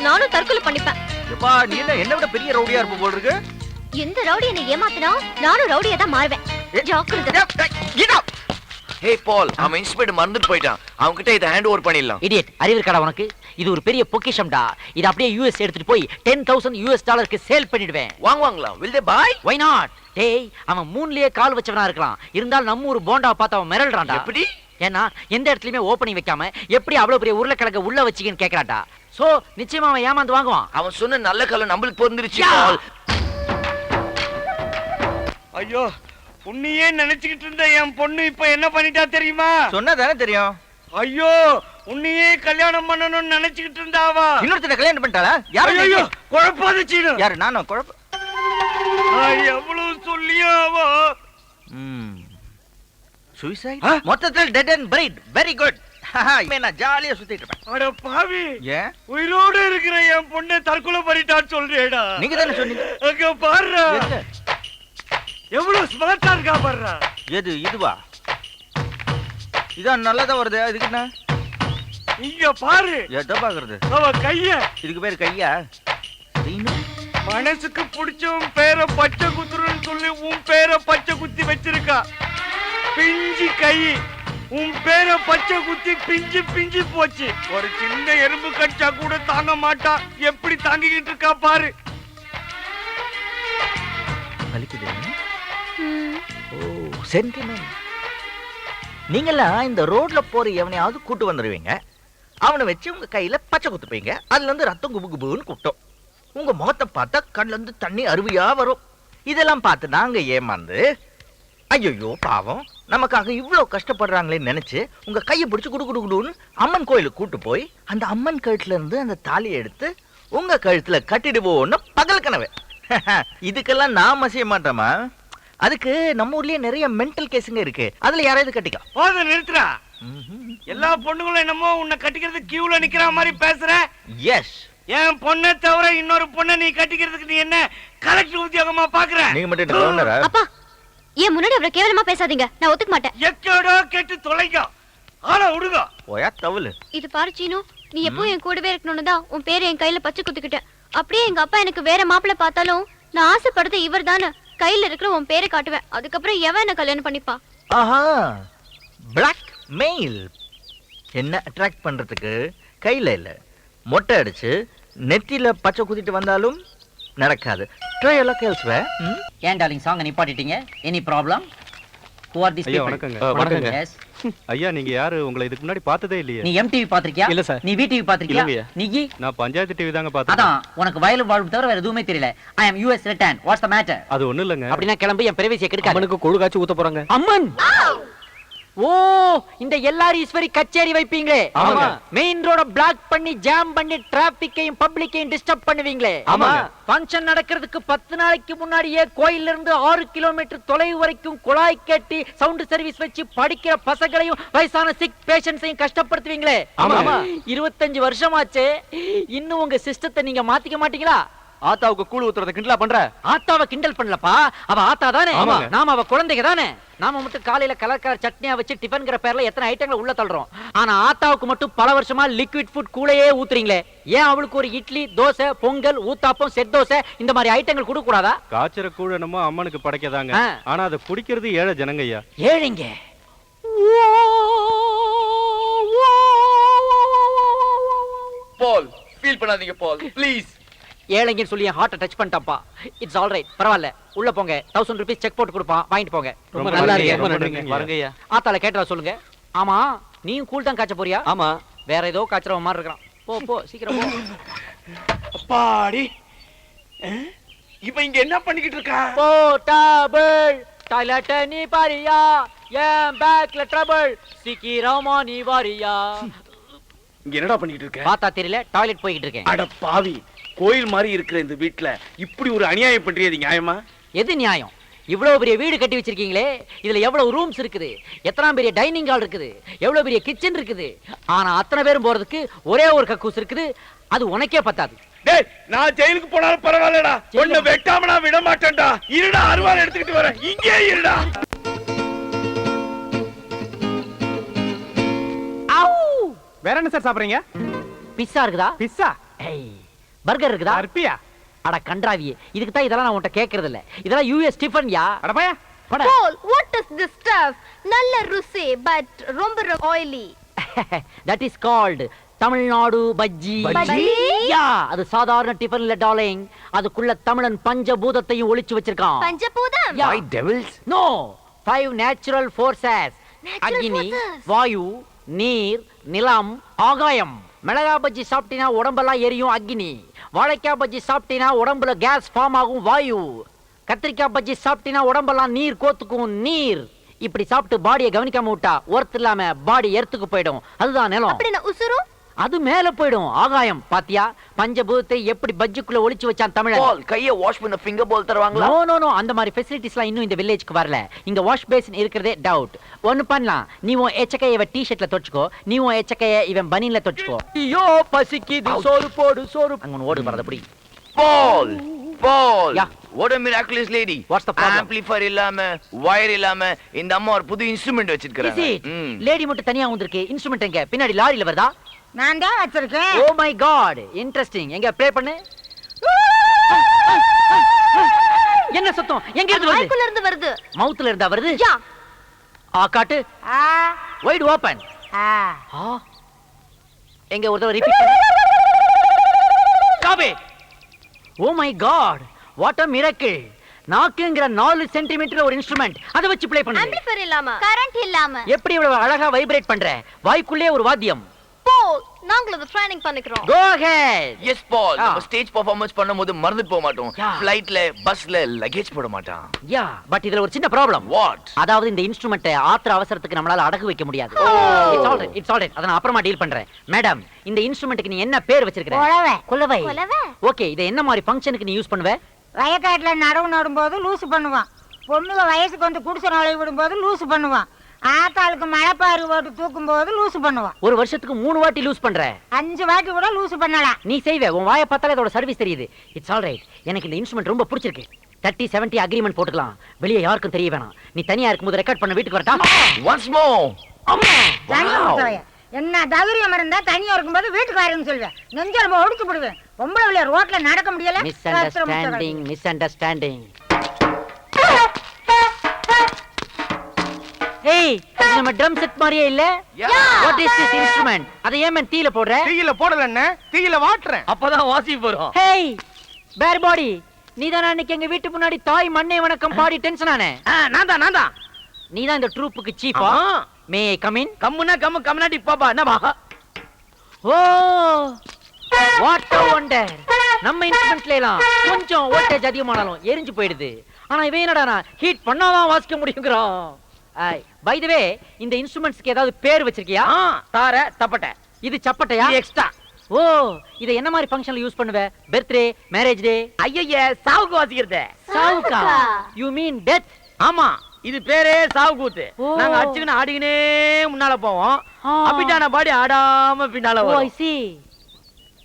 நானும் தற்கொலை பண்ணிப்பேன். எப்பா நீ என்ன விட பெரிய ரவுடியா இருப்ப போல இருக்கு. இந்த ரவுடி என்ன ஏமாத்தினா நானும் ரவுடியா தான் மாறுவேன். ஜாக்கிரதை. கீதா. ஹே பால், அவன் இன்ஸ்பெக்டர் மறந்துட்டு போயிட்டான். அவங்க கிட்ட இத ஹேண்ட் ஓவர் பண்ணிடலாம். இடியட், அறிவு இருக்கடா உனக்கு? இது ஒரு பெரிய பொக்கிஷம்டா. இது அப்படியே யுஎஸ் எடுத்துட்டு போய் $10,000 சேல் பண்ணிடுவேன். வாங்குவாங்களா? will they buy? why not? டேய், அவன் மூன்லயே கால் வச்சவனா இருக்கலாம். இருந்தாலும் நம்ம ஒரு போண்டா பார்த்து அவன் மிரள்றான்டா. எப்படி? ஏன்னா எந்த இடத்துலயுமே ஓபனிங் வைக்காம எப்படி அவ்வளவு பெரிய உருளைக்கிழங்க உள்ள வச்சிக்கன்னு கேக்குறான்டா. சோ நிச்சயமா அவன் ஏமாந்து வாங்குவான். அவன் சொன்ன நல்ல கல்ல நம்மளுக்கு பொருந்துருச்சு பால். ஐயோ, உன்னையே நினைச்சுக்கிட்டு இருந்த என் பொண்ணு இப்ப என்ன பண்ணிட்டா தெரியுமா? சொன்னதானே தெரியும். ஐயோ, உன்னையே கல்யாணம் பண்ணணும்னு நினைச்சுக்கிட்டு இருந்தாவா? இன்னொருத்தனை கல்யாணம் பண்ணிட்டாளா? யாரு? ஐயோ, குழப்பாத சீனு. யாரு? நானும் குழப்ப. எவ்வளவு சொல்லியாவா? சூசைட்? மொத்தத்தில் dead and buried. Very good. நான் ஜாலியா சுத்திட்டு இருப்பேன். அட பாவி, ஏன் உயிரோட இருக்கிற என் பொண்ணை தற்கொலை பண்ணிட்டான்னு சொல்றேடா? நீங்க தானே சொன்னீங்க. அங்க பாருடா, எவ்வளவு ஸ்மார்ட்டா இருக்கா பாருடா. எது இதுவா? இதான் நல்லதா வருது. இதுக்கு என்ன? இங்க பாரு. எதை பாக்குறது? அவ கைய. இதுக்கு பேரு கையா? மனசுக்கு பிடிச்சவன் பேரை பச்சை குத்துறன்னு சொல்லி உன் பேரை பச்சை குத்தி வச்சிருக்கா. பிஞ்சு கை. உன் பேரை பச்சை குத்தி பிஞ்சு போச்சு. ஒரு சின்ன எறும்பு கடிச்சா கூட தாங்க மாட்டா. எப்படி தாங்கிக்கிட்டு இருக்கா பாரு. ஓ சென்டிமெண்ட். நீங்கெல்லாம் இந்த ரோட்ல போற எவனையாவது கூட்டு வந்துருவீங்க. அவனை வச்சு உங்க கையில பச்சை குத்துப்பீங்க. அதுல இருந்து ரத்தம் குபு குபுன்னு கூட்டம். உங்க முகத்தை பார்த்தா கண்ணுல இருந்து தண்ணி அருவியா வரும். இதெல்லாம் பார்த்து நாங்க ஏமாந்து ஐயோ பாவம் நமக்காக இவ்வளவு கஷ்டப்படுறாங்களேன்னு நினைச்சு உங்க கையை பிடிச்சு குடுன்னு அம்மன் கோயிலுக்கு கூட்டு போய் அந்த அம்மன் கழுத்துல இருந்து அந்த தாலியை எடுத்து உங்க கழுத்துல கட்டிடுவோன்னு பகல் கனவு. இதுக்கெல்லாம் நான் செய்ய மாட்டோமா? அதுக்கு நம்ம ஊர்லயே நிறைய மென்டல் கேஸுங்க இருக்கு. அதுல யாராவது கட்டிக்கலாம். போத நிறுத்துறா. எல்லா பொண்ணுங்களும் என்னமோ உன்னை கட்டிக்கிறது கியூல நிக்கிற மாதிரி பேசுற. எஸ். என் பொண்ணை தவிர இன்னொரு பொண்ணை நீ கட்டிக்கிறதுக்கு நீ என்ன கலெக்டர் உத்தியோகமா பாக்குற? நீங்க மட்டும் கவர்னரா? அப்பா, ஏன் முன்னாடி அவ்வளவு கேவலமா பேசாதீங்க. நான் ஒத்துக்க மாட்டேன். எக்கடோ கேட்டு தொலைங்க. ஆள விடுங்க. போயா தவளு. இது பாரு சீனு, நீ எப்போ என் கூடவே இருக்கணும்னு தான் உன் பேரை என் கையில பச்சை குத்திக்கிட்டேன். அப்படியே எங்க அப்பா எனக்கு வேற மாப்பிள்ளை பார்த்தாலும் நான் ஆசைப்படுறது இவர் தானே. கையில இருக்கிற உன் பேரை காட்டுவேன். அதுக்கப்புறம் எவன் என்ன கல்யாணம் பண்ணிப்பா? ஆஹா, பிளாக் மெயில். என்ன அட்ராக்ட் பண்றதுக்கு கையில இல்ல, மொட்டை அடிச்சு நெத்தியில பச்சை குத்திட்டு வந்தாலும் நடக்காது. ட்ரை எல்லாம் கேள்ஸ்வே. ஏன் டார்லிங் சாங் நிப்பாட்டிட்டீங்க? Any problem? Who are these people? வணக்கங்க. Yes. ஐயா நீங்க யாரு? உங்களை இதுக்கு முன்னாடி பார்த்ததே இல்லையே. நீ MTV பாத்திருக்கியா? இல்ல சார். நீ VTV பாத்திருக்கியா? நீ? நான் பஞ்சாயத்து டிவி தாங்க பார்த்தேன். அதான் உனக்கு வயலும் வாழ்வு தவிர வேற எதுவுமே தெரியல. I am US return. What's the matter? அது ஒண்ணு இல்லங்க. அப்படினா கிளம்பி என் பிரைவசியை கெடுக்காத. அம்மனுக்கு கொழு காச்சி ஊத்த போறாங்க. அம்மன். ஓ, இந்த எல்லாரும் ஈஸ்வரி கச்சேரி வைப்பீங்களே? ஆமா. மெயின் ரோட பிளாக் பண்ணி ஜாம் பண்ணி டிராபிக்கையும் பப்ளிக்கையும் டிஸ்டர்ப் பண்ணுவீங்களே? ஆமா. ஃபங்க்ஷன் நடக்கிறதுக்கு 10 நாளைக்கு முன்னாடியே கோயில்ல இருந்து 6 கிலோமீட்டர் தொலைவு வரைக்கும் குழாய் கட்டி சவுண்ட் சர்வீஸ் வச்சு படிக்கிற பசங்களையும் வயசான சிக் பேஷண்ட்ஸையும் கஷ்டப்படுத்துவீங்களே? ஆமா. 25 வருஷமாச்சே, இன்னும் உங்க சிஸ்டத்தை நீங்க மாத்திக்க மாட்டீங்களா? ஆத்தாவுக்கு கூழ் ஊத்துறத கிண்டலா பண்ற? ஆத்தாவை கிண்டல் பண்ணலப்பா, அவ ஆத்தா தானே, ஆமாங்க. நாம அவ குழந்தைங்க தானே. நாம மட்டும் காலையில கலர் கலர் சட்னியா வச்சு டிஃபன்ங்கிற பேர்ல எத்தனை ஐட்டங்களை உள்ள தள்ளுறோம். ஆனா ஆத்தாவுக்கு மட்டும் பல வருஷமா லிக்விட் ஃபுட் கூழையே ஊத்துறீங்களே. ஏன் அவளுக்கு ஒரு இட்லி, தோசை, பொங்கல், ஊத்தாப்பம், செட் தோசை இந்த மாதிரி ஐட்டங்கள் கொடுக்க கூடாதா? காய்ச்சற கூழ நம்ம அம்மனுக்கு படைக்கதாங்க. ஆனா அதை குடிக்கிறது ஏழை ஜனங்க ஐயா. ஏழைங்க. பால் ஃபீல் பண்ணாதீங்க பால் ப்ளீஸ். ஏழைங்கன்னு சொல்லி ஹார்ட்டை டச் பண்ணிட்டாப்பா. இட்ஸ் ஆல் ரைட், பரவாயில்ல. உள்ள போங்க, 1000 ரூபீஸ் செக் போட்டு கொடுப்பான், வாங்கிட்டு போங்க. ரொம்ப நல்லா இருக்கு. வரங்க ஐயா. ஆத்தால கேட்டா சொல்லுங்க. ஆமா, நீயும் கூல் தான் காய்ச்ச போறியா? ஆமா. வேற ஏதோ காய்ச்சற மாதிரி இருக்கான். போ போ சீக்கிரம் போ. அப்பாடி, இப்ப இங்க என்ன பண்ணிக்கிட்டு இருக்கா? போர்ட்டபிள் டாய்லெட் நீ பாரியா, ஏன் பேக்ல ட்ரபிள், சீக்கிரமா நீ வாரியா. இங்க என்னடா பண்ணிக்கிட்டு இருக்க? பார்த்தா தெரியல, டாய்லெட் போயிட்டு இருக்கேன். அட பாவி, கோயில் மாதிரி இருக்கிற இந்த வீட்ல இப்படி ஒரு அநியாயம் பண்றியது நியாயமா? எது நியாயம்? இவ்வளவு பெரிய வீடு கட்டி வச்சிருக்கீங்களே, இதுல எவ்வளவு ரூம்ஸ் இருக்குது, எத்தனை பெரிய டைனிங் ஹால் இருக்குது, எவ்வளவு பெரிய கிச்சன் இருக்குது. ஆனா அத்தனை பேரும் போறதுக்கு ஒரே ஒரு கக்கூஸ் இருக்குது. அது உனக்கே பத்தாது. டேய், நான் ஜெயிலுக்கு போனாலும் பரவாயில்லடா, உன்னை வெட்டாம நான் விட மாட்டேன்டா. இருடா, அருவாள் எடுத்துக்கிட்டு வரேன், இங்கே இருடா. வேற என்ன சார் சாப்பிடுறீங்க? பிஸ்ஸா இருக்குதா? பிஸ்ஸா? பர்கர் இருக்குதா? அர்ப்பியா? அட கன்றாவியே, இதுக்கு தான் இதெல்லாம் நான் உன்கிட்ட கேக்குறது இல்ல. இதெல்லாம் யூஎஸ் டிஃபன் யா. அட பையா பட. Paul, what is this stuff? நல்ல ருசி பட் ரொம்ப oily. That is called Tamil Nadu bajji. Bajji? யா, அது சாதாரண டிஃபன் இல்ல டார்லிங். அதுக்குள்ள தமிழன் பஞ்சபூதத்தையும் ஒளிச்சு வச்சிருக்கான். பஞ்சபூதம்? யா. Why devils? No, 5 natural forces. Natural Agni, forces. வாயு, நீர், நிலம், ஆகாயம். மிளகா பஜ்ஜி சாப்பிட்டினா உடம்பெல்லாம் எரியும், அக்னி. வாழைக்காய் பஜ்ஜி சாப்பிட்டினா உடம்புல கேஸ் ஃபார்ம் ஆகும், வாயு. கத்திரிக்காய் பஜ்ஜி சாப்பிட்டினா உடம்பெல்லாம் நீர் கோத்துக்கும், நீர். இப்படி சாப்பிட்டு பாடியை கவனிக்காம விட்டா ஒர்த் இல்லாம பாடி எர்த்துக்கு போயிடும். அதுதான் நிலம். அப்படினா உசுரு? அது மேல போயிடும், ஆகாயம். பாத்தியா பஞ்சபூதத்தை எப்படி பஜ்ஜிக்குள்ள ஒளிச்சு வச்சான் தமிழன். பால் கையை வாஷ் பண்ண ஃபிங்கர் பால் தருவாங்களா? நோ நோ நோ, அந்த மாதிரி ஃபெசிலிட்டிஸ்லாம் இன்னும் இந்த வில்லேஜ்க்கு வரல. இங்க வாஷ் பேசின் இருக்கிறதே டவுட். ஒன்னு பண்ணலாம், நீ உன் எச்சக்கையை இவன் டி-ஷர்ட்ல தொச்சுக்கோ, நீ உன் எச்சக்கையை இவன் பனின்ல தொச்சுக்கோ. ஐயோ பசிக்குது, சோறு போடு சோறு. அங்க ஓடு வரது அப்படி. பால் பால் Yeah. what a miraculous lady. What's the problem? amplifier இல்லாம வயர் இல்லாம இந்த அம்மா ஒரு புது இன்ஸ்ட்ருமெண்ட் வச்சிருக்காங்க. லேடி மட்டும் தனியா வந்திருக்கு. இன்ஸ்ட்ருமெண்ட் எங்க? பின்னாடி லாரியில வருதா? நான் தான் வச்சிருக்கேன். Oh my god, interesting. எங்க ப்ளே பண்ணு. என்ன சத்தம்? எங்க இருந்து வருது? வாய்க்குள்ள இருந்து வருது. மவுத்ல இருந்தா வருது? யா. காட்டு. Wide open. எங்க ஒரு தடவை ரிப்பீட் பண்ணு. Stop it. Oh my god, what a miracle. நாக்குங்கற 4 சென்டிமீட்டர் ஒரு இன்ஸ்ட்ருமென்ட், அத வச்சு ப்ளே பண்ணு. ஆம்பிளிஃபையர் இல்லாம, கரண்ட் இல்லாம. எப்படி இவ்வளவு அழகா வைப்ரேட் பண்ற? வாய்க்குள்ளே ஒரு வாத்தியம். Paul, நாங்களும் அத ட்ரைனிங் பண்ணிக்கிறோம். Go ahead. எஸ் பால், நம்ம ஸ்டேஜ் பெர்ஃபார்மன்ஸ் பண்ணும்போது மறந்து போக மாட்டோம். Yeah. ஃளைட்ல பஸ்ல லக்கேஜ் போட மாட்டான். யா, பட் இதுல ஒரு சின்ன ப்ராப்ளம். What? அதாவது இந்த இன்ஸ்ட்ருமென்ட்டை ஆத்திர அவசரத்துக்கு நம்மளால அடகு வைக்க முடியாது. It's all right. அத நான் அப்புறமா டீல் பண்றேன். மேடம், இந்த இன்ஸ்ட்ருமென்ட்க்கு நீ என்ன பேர் வச்சிருக்க? குலவை. குலவை. குலவை? ஓகே, இத என்ன மாதிரி ஃபங்க்ஷனுக்கு நீ யூஸ் பண்ணுவ? வயக்காட்டுல நடவு நடும்போது லூசு பண்ணுவான். பொண்ணுங்க வயசுக்கு வந்து குடிசை நுழைய விடும்போது லூசு பண்ணுவான். ஆத்தாளுக்கு மழைப்பாரு ஓட்டு தூக்கும் போது லூசு பண்ணுவான். ஒரு வருஷத்துக்கு 3 வாட்டி லூஸ் பண்ற. 5 வாட்டி கூட லூசு பண்ணலாம். நீ செய்வே, உன் வாயை பார்த்தாலே அதோட சர்வீஸ் தெரியுது. It's all right. எனக்கு இந்த இன்ஸ்ட்ருமென்ட் ரொம்ப பிடிச்சிருக்கு. 30-70 அக்ரிமெண்ட் போட்டுக்கலாம். வெளியே யாருக்கும் தெரிய வேணாம். நீ தனியா இருக்கும்போது ரெக்கார்ட் பண்ண வீட்டுக்கு வரட்டா? once more. அம்மா. என்ன தைரியம் இருந்தா தனியா இருக்கும்போது வீட்டுக்கு வரேன்னு சொல்லுவேன். நெஞ்சல ஒடிச்சு போடுவேன். பொம்பளை வெளியே ரோட்ல நடக்க முடியல. Miss understanding. ஏய், இது நம்ம ட்ரம் செட் மாதிரியே இல்ல? What is this instrument? அத ஏன் தீயில போடுற? தீயில போடலன்னு தீயில வாட்டுறேன், அப்பதான் வாசி வரும். ஹேய் பேர் பாடி, நீதான் அன்னைக்கு எங்க வீட்டு முன்னாடி தாய் மண்ணே வணக்கம் பாடி டென்ஷன் ஆனே. நான் தான் நீதான் இந்த ட்ரூப்புக்கு சீஃபா? மே ஐ கம் இன்? கம்முனா கம்முனாடி பாப்பா, என்னப்பா? Oh what a wonder. நம்ம இன்ஸ்ட்ருமென்ட்ல எல்லாம் கொஞ்சம் வோல்டேஜ் அதிகமானாலும் எரிஞ்சு போயிடுது. ஆனா இவன் என்னடானா ஹீட் பண்ணாதான் வாசிக்க முடியும்ங்கறான். பை தி வே, இந்த இன்ஸ்ட்ருமென்ட்ஸ்க்கு ஏதாவது பேர் வச்சிருக்கியா? தார தப்பட்ட. இது சப்பட்டையா? எக்ஸ்ட்ரா. ஓ, இத என்ன மாதிரி ஃபங்க்ஷன்ல யூஸ் பண்ணுவ? Birthday, marriage day? ஐயய்ய, சாவுக்கு வாசிக்கிறது. சாவுக்கா? You mean death? ஆமா, இது பேரே சாவு கூத்து. நாங்க அடிச்சுக்கின்னு ஆடிக்கினே முன்னால போவோம். அப்பிட்டான பாடி ஆடாம பின்னால ஓ, வரும். ஐ see.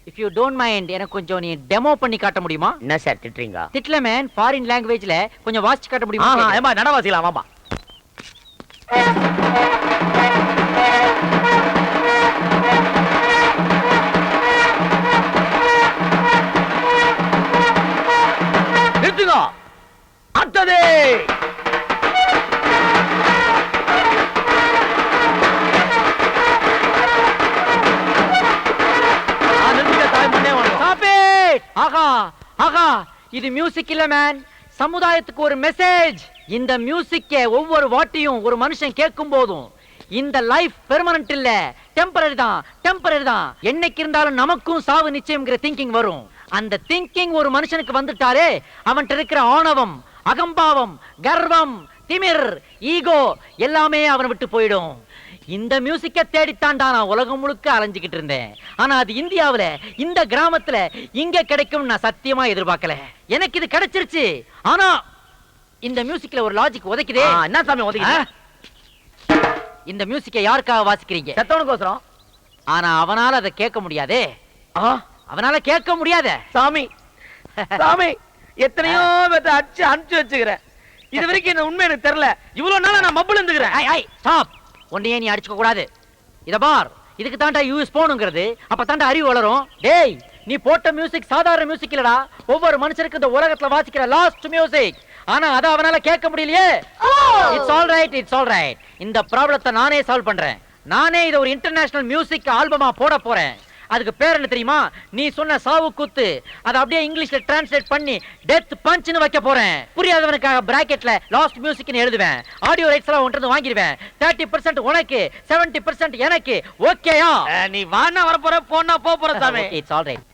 If you don't mind எனக்கு கொஞ்சம் நீ டெமோ பண்ணி காட்ட முடியுமா? என்ன சார் திட்டுறீங்க? திட்ல மேன், ஃபாரின் லாங்குவேஜ்ல கொஞ்சம் வாசிச்சு காட்ட முடியுமா? ஏமா நடவாசிக்கலாம் வாமா. நிறுத்துங்க. அடுத்தது ஆகா ஆகா, இது மியூசிக் இல்ல மேன், சமுதாயத்துக்கு ஒரு மெசேஜ். இந்த மியூசிக்கை ஒவ்வொரு வாட்டியும் ஒரு மனுஷன் கேட்கும் போதும் இந்த லைஃப் பெர்மனன்ட் இல்ல, டெம்பரரி தான், டெம்பரரி தான். என்னைக்கு இருந்தாலும் நமக்கும் சாவு நிச்சயம்ங்கிற திங்கிங் வரும். அந்த திங்கிங் ஒரு மனுஷனுக்கு வந்துட்டாரே, அவன்கிட்ட இருக்கிற ஆணவம், அகம்பாவம், கர்வம், திமிர், ஈகோ எல்லாமே அவனை விட்டு போயிடும். இந்த மியூசிக்கை தேடித்தாண்டா நான் உலகம் முழுக்க அலைஞ்சுக்கிட்டு இருந்தேன். ஆனா அது இந்தியாவுல, இந்த கிராமத்துல இங்க கிடைக்கும் நான் சத்தியமா எதிர்பார்க்கல. எனக்கு இது கிடைச்சிருச்சு. ஆனா இந்த மியூசிக்ல ஒரு லாஜிக் உதைக்குதே. என்ன சாமி உதைக்குது? இந்த மியூசிக்கை யாருக்காக வாசிக்கிறீங்க? செத்தவனுக்கோசரம். ஆனா அவனால அதை கேட்க முடியாதே. அவனால கேட்க முடியாத சாமி. சாமி எத்தனையோ பேத்த அடிச்சு அனுப்பிச்சு வச்சுக்கிறேன். இது வரைக்கும் என்ன உண்மை எனக்கு தெரியல. இவ்வளவு நாளா நான் மப்புல இருந்துக்கிறேன். ஸ்டாப். ஒன்னையே நீ அடிச்சுக்க கூடாது. இத பார், இதுக்கு தாண்டா யூஎஸ் போனுங்கிறது. அப்ப தாண்டா அறிவு வளரும். டேய், நீ போட்ட மியூசிக் சாதாரண மியூசிக் இல்லடா, ஒவ்வொரு மனுஷனுக்கு இந்த உலகத்துல வாசிக்கிற லாஸ்ட் மியூசிக். ஆனா அத அவனால கேட்க முடியலையே. It's all right, it's all right. இந்த ப்ராப்ளத்தை நானே சால்வ் பண்றேன். நானே இத ஒரு இன்டர்நேஷனல் மியூசிக் ஆல்பமா போட போறேன். அதுக்கு பேர் என்ன தெரியுமா? நீ சொன்ன சாவு குத்து. அதை அப்படியே இங்கிலீஷ்ல டிரான்ஸ்லேட் பண்ணி டெத் பஞ்ச்னு வைக்க போறேன். புரியாதவனுக்காக பிராக்கெட்ல லாஸ்ட் மியூசிக்னு எழுதுவேன். ஆடியோ ரைட்ஸ் எல்லாம் ஒன்று வாங்கிடுவேன். 30% உனக்கு, 70% எனக்கு. ஓகேயா? நீ வானா வர போற, போனா போ போற சாமி. It's all right.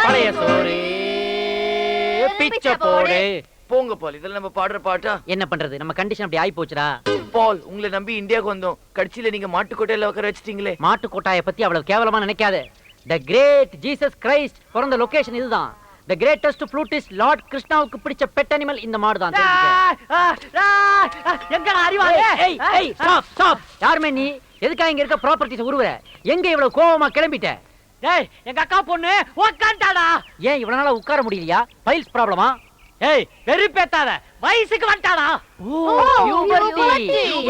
பழைய சோறு பிச்சை போடு. போங்க பால், இதெல்லாம் நம்ம பாடுற பாட்டா? என்ன பண்றது, நம்ம கண்டிஷன் அப்படி ஆயி போச்சுடா. பால், உங்களை நம்பி இந்தியாவுக்கு வந்தோம், கடைசியில நீங்க மாட்டுக்கோட்டையில உட்கார வச்சிட்டீங்களே. மாட்டுக்கோட்டையை பத்தி அவ்வளவு கேவலமா நினைக்காத. தி கிரேட் ஜீசஸ் கிரைஸ்ட் பிறந்த லொகேஷன் இதுதான். தி கிரேட்டஸ்ட் ஃப்ளூட்டிஸ்ட் லார்ட் கிருஷ்ணாவுக்கு பிடிச்ச பெட் அனிமல் இந்த மாடு தான். எங்க அறிவாளி? ஏய் ஏய், ஸ்டாப் ஸ்டாப். யாருமே நீ? எதுக்காக இங்க இருக்க ப்ராப்பர்ட்டிஸ் உருவற? எங்க இவ்வளவு கோவமா கிளம்பிட்ட? ஏய், எங்க அக்கா பொண்ணு உட்கார்ந்தாடா. ஏன் இவ்வளவு நாளா உட்கார முடியலையா? ஃபைல்ஸ் ப்ராப்ளமா? ஏய், வெறுப்பேத்தாத. வயசுக்கு வந்துட்டாடா.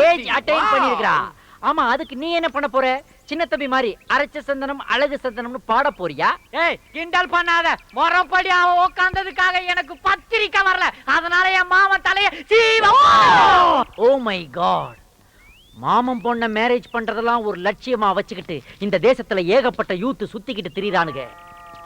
ஏஜ் அட்டைன் பண்ணிருக்கா. ஆமா, அதுக்கு நீ என்ன பண்ண போற? சின்ன தம்பி மாதிரி அரைச்ச சந்தனம் அழகு சந்தனம்னு பாட போறியா? ஏய், கிண்டல் பண்ணாத. மொறப்படி அவ உட்கார்ந்ததுக்காக எனக்கு பத்திரிக்கை வரல. அதனால என் மாமன் தலைய சீவ. Oh my god. மாமன் பொண்ண மேரேஜ் பண்றதெல்லாம் ஒரு லட்சியமா வச்சுக்கிட்டு இந்த தேசத்துல ஏகப்பட்ட யூத் சுத்திக்கிட்டு திரிறானுங்க.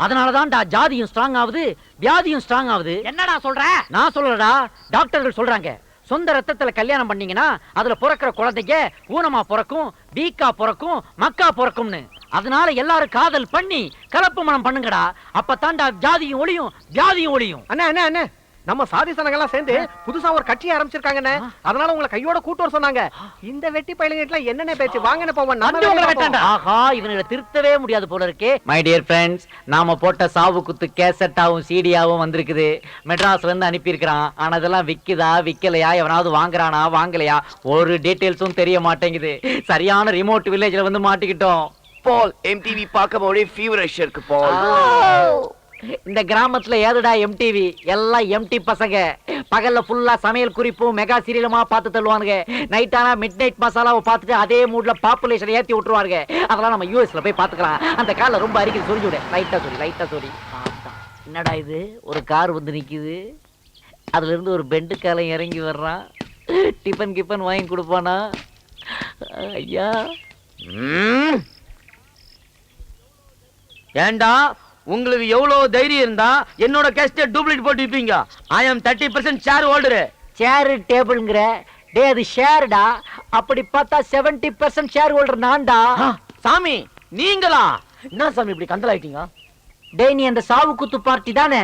அதனாலதான்டா ஜாதியும் ஸ்ட்ராங் ஆகுது, வியாதியும் ஸ்ட்ராங் ஆகுது. என்னடா சொல்ற? நான் சொல்லலடா, டாக்டர்கள் சொல்றாங்க. சொந்த ரத்தத்துல கல்யாணம் பண்ணீங்கன்னா அதுல பிறக்கிற குழந்தைங்க ஊனமா பிறக்கும், வீக்கா பிறக்கும், மக்கா பிறக்கும்னு. அதனால எல்லாரும் காதல் பண்ணி கலப்பு மனம் பண்ணுங்கடா. அப்பதான்டா ஜாதியும் ஒளியும் வியாதியும் ஒளியும். அண்ணா அண்ணா அண்ணா, நம்ம சாதி சனங்கள்லாம் சேர்ந்து புதுசா ஒரு கட்சி ஆரம்பிச்சிருக்காங்கண்ணே. அதனால உங்களை கையோட கூட்டு வர சொன்னாங்க. இந்த வெட்டி பயிலுங்கிட்ட என்னென்ன பேச்சு? வாங்கன்னு போவோம். ஆஹா, இவங்களை திருத்தவே முடியாது போல இருக்கே. மை டியர் ஃப்ரெண்ட்ஸ், நாம போட்ட சாவு குத்து கேசட்டாவும் சிடியாவும் வந்திருக்குது. மெட்ராஸ்ல இருந்து அனுப்பி இருக்கிறான். ஆனா இதெல்லாம் விக்குதா விக்கலையா, எவனாவது வாங்குறானா வாங்கலையா, ஒரு டீடைல்ஸும் தெரிய மாட்டேங்குது. சரியான ரிமோட் வில்லேஜ்ல வந்து மாட்டிக்கிட்டோம். பால், MTV பார்க்க போதே ஃபீவரிஷ் இருக்கு பால். இந்த கிராமத்துல ஏதுடா MTV? எல்லாம் எம்டி பசங்க. பகல்ல ஃபுல்லா சமையல் குறிப்பும் மெகா சீரியலுமா பார்த்து தள்ளுவானுங்க. நைட் ஆனா மிட் நைட் மசாலாவை பார்த்துட்டு அதே மூட்ல பாப்புலேஷன் ஏத்தி விட்டுருவாங்க. அதெல்லாம் நம்ம யூஎஸ்ல போய் பார்த்துக்கலாம். அந்த கால ரொம்ப அரிக்குது, சொல்லி விட. லைட்டா சொல்லி லைட்டா சொல்லி. என்னடா இது, ஒரு கார் வந்து நிக்குது, அதுல இருந்து ஒரு பெண்டு காலம் இறங்கி வர்றான். டிஃபன் கிஃபன் வாங்கி கொடுப்பானா? ஐயா ஏண்டா, உங்களுக்கு எவ்வளவு தைரியம் இருந்தா என்னோட கேஸ்ட டூப்ளிகேட் போட்டு விப்பீங்க? ஐ அம் 30% ஷேர் ஹோல்டர். சேர் டேபிள்ங்கற? டே, அது ஷேர்டா. அப்படி பார்த்தா 70% ஷேர் ஹோல்டர் நான்டா. சாமி நீங்களா? என்ன சாமி இப்படி கந்தலாயிட்டீங்க? டேய், நீ அந்த சாவு குத்து பார்ட்டி தானே?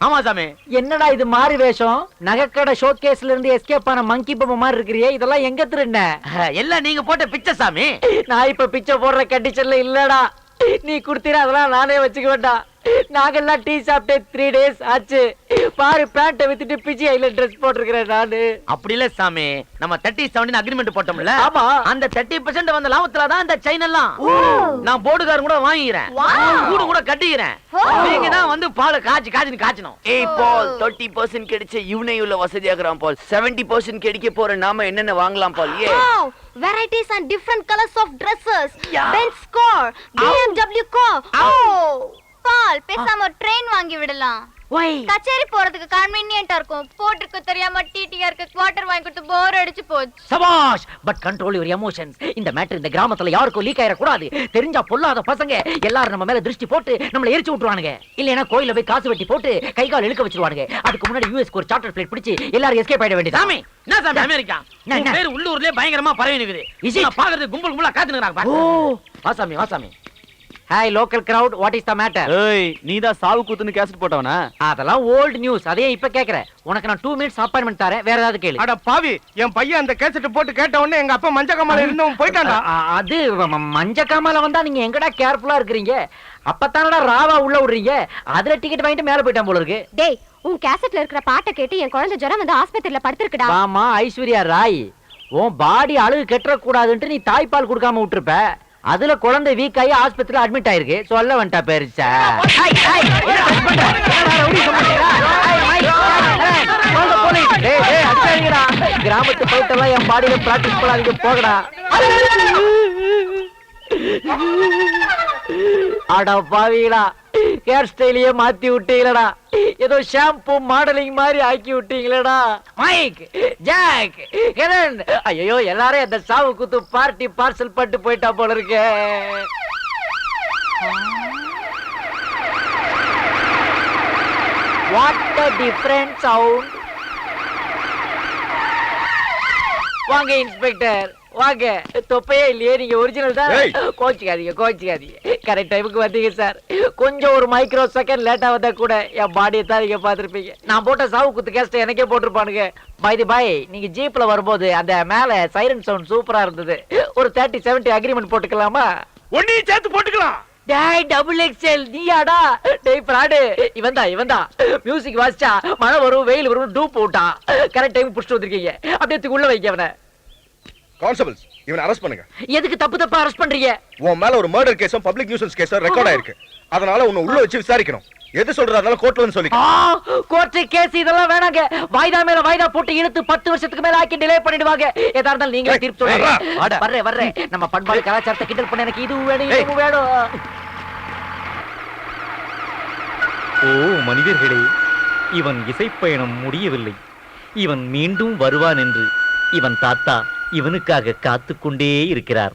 ஆமா சாமி. என்னடா இது மாறி வேஷம்? நகைக்கடை ஷோகேஸ்ல இருந்து எஸ்கேப் ஆன மங்கி பொம்மை மாதிரி இருக்கிறியே, இதெல்லாம் எங்க திருண்ண? எல்லாம் நீங்க போட்ட பிச்சை சாமி. நான் இப்ப பிச்சை போடுற கண்டிஷன்ல இல்லடா. நீ குடுத்தீர அதெல்லாம் நானே வச்சுக்க வேண்டாம். நாங்கெல்லாம் டீ சாப்பிட்டு 3 days ஆச்சு. பாரு பேண்ட்டை வித்துட்டு பிஜி ஐல ட்ரெஸ் போட்டிருக்கிறேன் நானு. அப்படி இல்ல சாமி, நம்ம 30-70 அக்ரிமெண்ட் போட்டோம்ல. ஆமா. அந்த 30% வந்த லாபத்துல தான் அந்த செயின் எல்லாம் நான் போர்டுகாரன் கூட வாங்கிக்கிறேன், கூடு கூட கட்டிக்கிறேன். நீங்க தான் வந்து பால் காய்ச்சணும். ஏய் பால், 30% கிடைச்ச இவனே இவ்வளவு வசதியாக்குறான் பால். 70% கிடைக்க போற நாம என்னென்ன வாங்கலாம் பால்? ஏ varieties and different colors of dresses. Benz car, BMW car. பால் பேசாம ட்ரெயின் வாங்கி விடலாம். கச்சேரி போறதுக்கு கன்வீனியன்ட்டா இருக்கும். போட்டுக்க தெரியாம டிடிஆருக்கு குவார்ட்டர் வாங்கி கொடுத்து போர் அடிச்சு போச்சு. சபாஷ், பட் கண்ட்ரோல் யுவர் எமோஷன்ஸ். இந்த மேட்டர் இந்த கிராமத்துல யாருக்கும் லீக் ஆயிர கூடாது. தெரிஞ்சா பொல்லாத பசங்க எல்லாரும் நம்ம மேல திருஷ்டி போட்டு நம்மள எரிச்சு விட்டுருவானுங்க. இல்லனா கோயில்ல போய் காசு வெட்டி போட்டு கை கால் இழுக்க வச்சிருவானுங்க. அதுக்கு முன்னாடி யுஎஸ்க்கு ஒரு சார்ட்டர் ஃளைட் பிடிச்சு எல்லாரும் எஸ்கேப் ஆயிட வேண்டியது. சாமி, என்ன சாமி அமெரிக்கா பேர் உள்ளூர்லயே பயங்கரமா பரவி நிக்குது. நான் பாக்குறது கும்பலா காத்துறாங்க பாரு. வா சாமி. Hi local crowd, what is the matter? ஏய், நீதான் சாவு கூத்துன்னு கேசட் போட்டவனா? அதெல்லாம் ஓல்ட் நியூஸ். அதே இப்ப கேக்குறேன். உனக்கு நான் 2 minutes அப்பாயின்மென்ட் தரேன். வேற ஏதாவது கேளு. அட பாவி, என் பையன் அந்த கேசட் போட்டு கேட்ட உடனே எங்க அப்பா மஞ்ச காமால இருந்தவன் போயிட்டான்டா. அது மஞ்ச காமால வந்தா நீங்க எங்கடா கேர்ஃபுல்லா இருக்கறீங்க? அப்பதானடா ராவா உள்ள விடுறீங்க. அதுல டிக்கெட் வாங்கிட்டு மேல போய்ட்டான் போல இருக்கு. டேய், உன் கேசட்ல இருக்கிற பாட்டை கேட்டு என் குழந்தை ஜரம் வந்து ஆஸ்பத்திரியில படுத்துருக்குடா. ஆமா, ஐஸ்வர்யா ராய். உன் பாடி அழுகு கெட்டற கூடாதுன்னு நீ தாய்ப்பால் கொடுக்காம விட்டுருப்ப. அதுல குழந்தை வீக் ஆகி ஆஸ்பத்திரியில அட்மிட் ஆயிருக்கு. சொல்ல வந்துட்டா பெருசா. கிராமத்து போயிட்டெல்லாம் என் பாடியில பிராக்டிஸ் பண்ணாதீங்க, போகடா. அட பாவீங்களா, ஹேர் ஸ்டைலையே மாத்தி விட்டீங்களடா. ஏதோ ஷாம்பு மாடலிங் மாதிரி ஆக்கி விட்டீங்களடா. மைக், ஜாக், ஹெலன், ஐயோ எல்லாரும் அந்த சாவு குத்து பார்ட்டி பார்சல் பண்ணிட்டு போயிட்டா போல இருக்கு. What a different sound. வாங்க இன்ஸ்பெக்டர், வாங்க. தொப்பையே இல்லையே, நீங்க ஒரிஜினல் தான். கோச்சிக்காதீங்க. கரெக்ட் டைமுக்கு வந்தீங்க சார். கொஞ்சம் ஒரு மைக்ரோ செகண்ட் லேட்டா வந்தா கூட என் பாடியை தான் நீங்க பாத்திருப்பீங்க. நான் போட்ட சாவு குத்து கேஸ்ட் எனக்கே போட்டிருப்பானுங்க. பை தி பை, நீங்க ஜீப்ல வரும்போது அந்த மேல சைரன் சவுண்ட் சூப்பரா இருந்தது. ஒரு 30-70 அக்ரிமெண்ட் போட்டுக்கலாமா? ஒன்னையும் சேர்த்து போட்டுக்கலாம். டேய் டபுள் எக்ஸ்எல் நீயாடா? டேய் பிராடு, இவன் தான் மியூசிக் வாசிச்சா மழை வரும் வெயில் வரும் டூப் போட்டான். கரெக்ட் டைம் புடிச்சிட்டு வந்திருக்கீங்க. அப்படியே உள்ள வைக்க அவனை. கான்ஸ்டபிள்ஸ், இவனை அரெஸ்ட் பண்ணுங்க. எதுக்கு தப்பா அரெஸ்ட் பண்றீங்க? உன் மேல ஒரு மர்டர் கேஸும் பப்ளிக் நியூசன்ஸ் கேஸும் ரெக்கார்ட் ஆயிருக்கு. அதனால உன்னை உள்ள வச்சு விசாரிக்கணும். எது சொல்றதால கோர்ட்ல வந்து சொல்லிக்க. கோர்ட் கேஸ் இதெல்லாம் வேணாங்க. வாய்தா மேல வாய்தா போட்டு இழுத்து 10 வருஷத்துக்கு மேல ஆக்கி டிலே பண்ணிடுவாங்க. ஏதா இருந்தாலும் நீங்க தீர்ப்பு சொல்லுங்க. வர்றேன். நம்ம பண்பாடு கலாச்சாரத்தை கிண்டல் பண்ண எனக்கு இது வேணும். ஓ மனிதர்களே, இவன் இசைப்பயணம் முடியவில்லை. இவன் மீண்டும் வருவான் என்று இவன் தாத்தா இவனுக்காக காத்துக்கொண்டே இருக்கிறார்.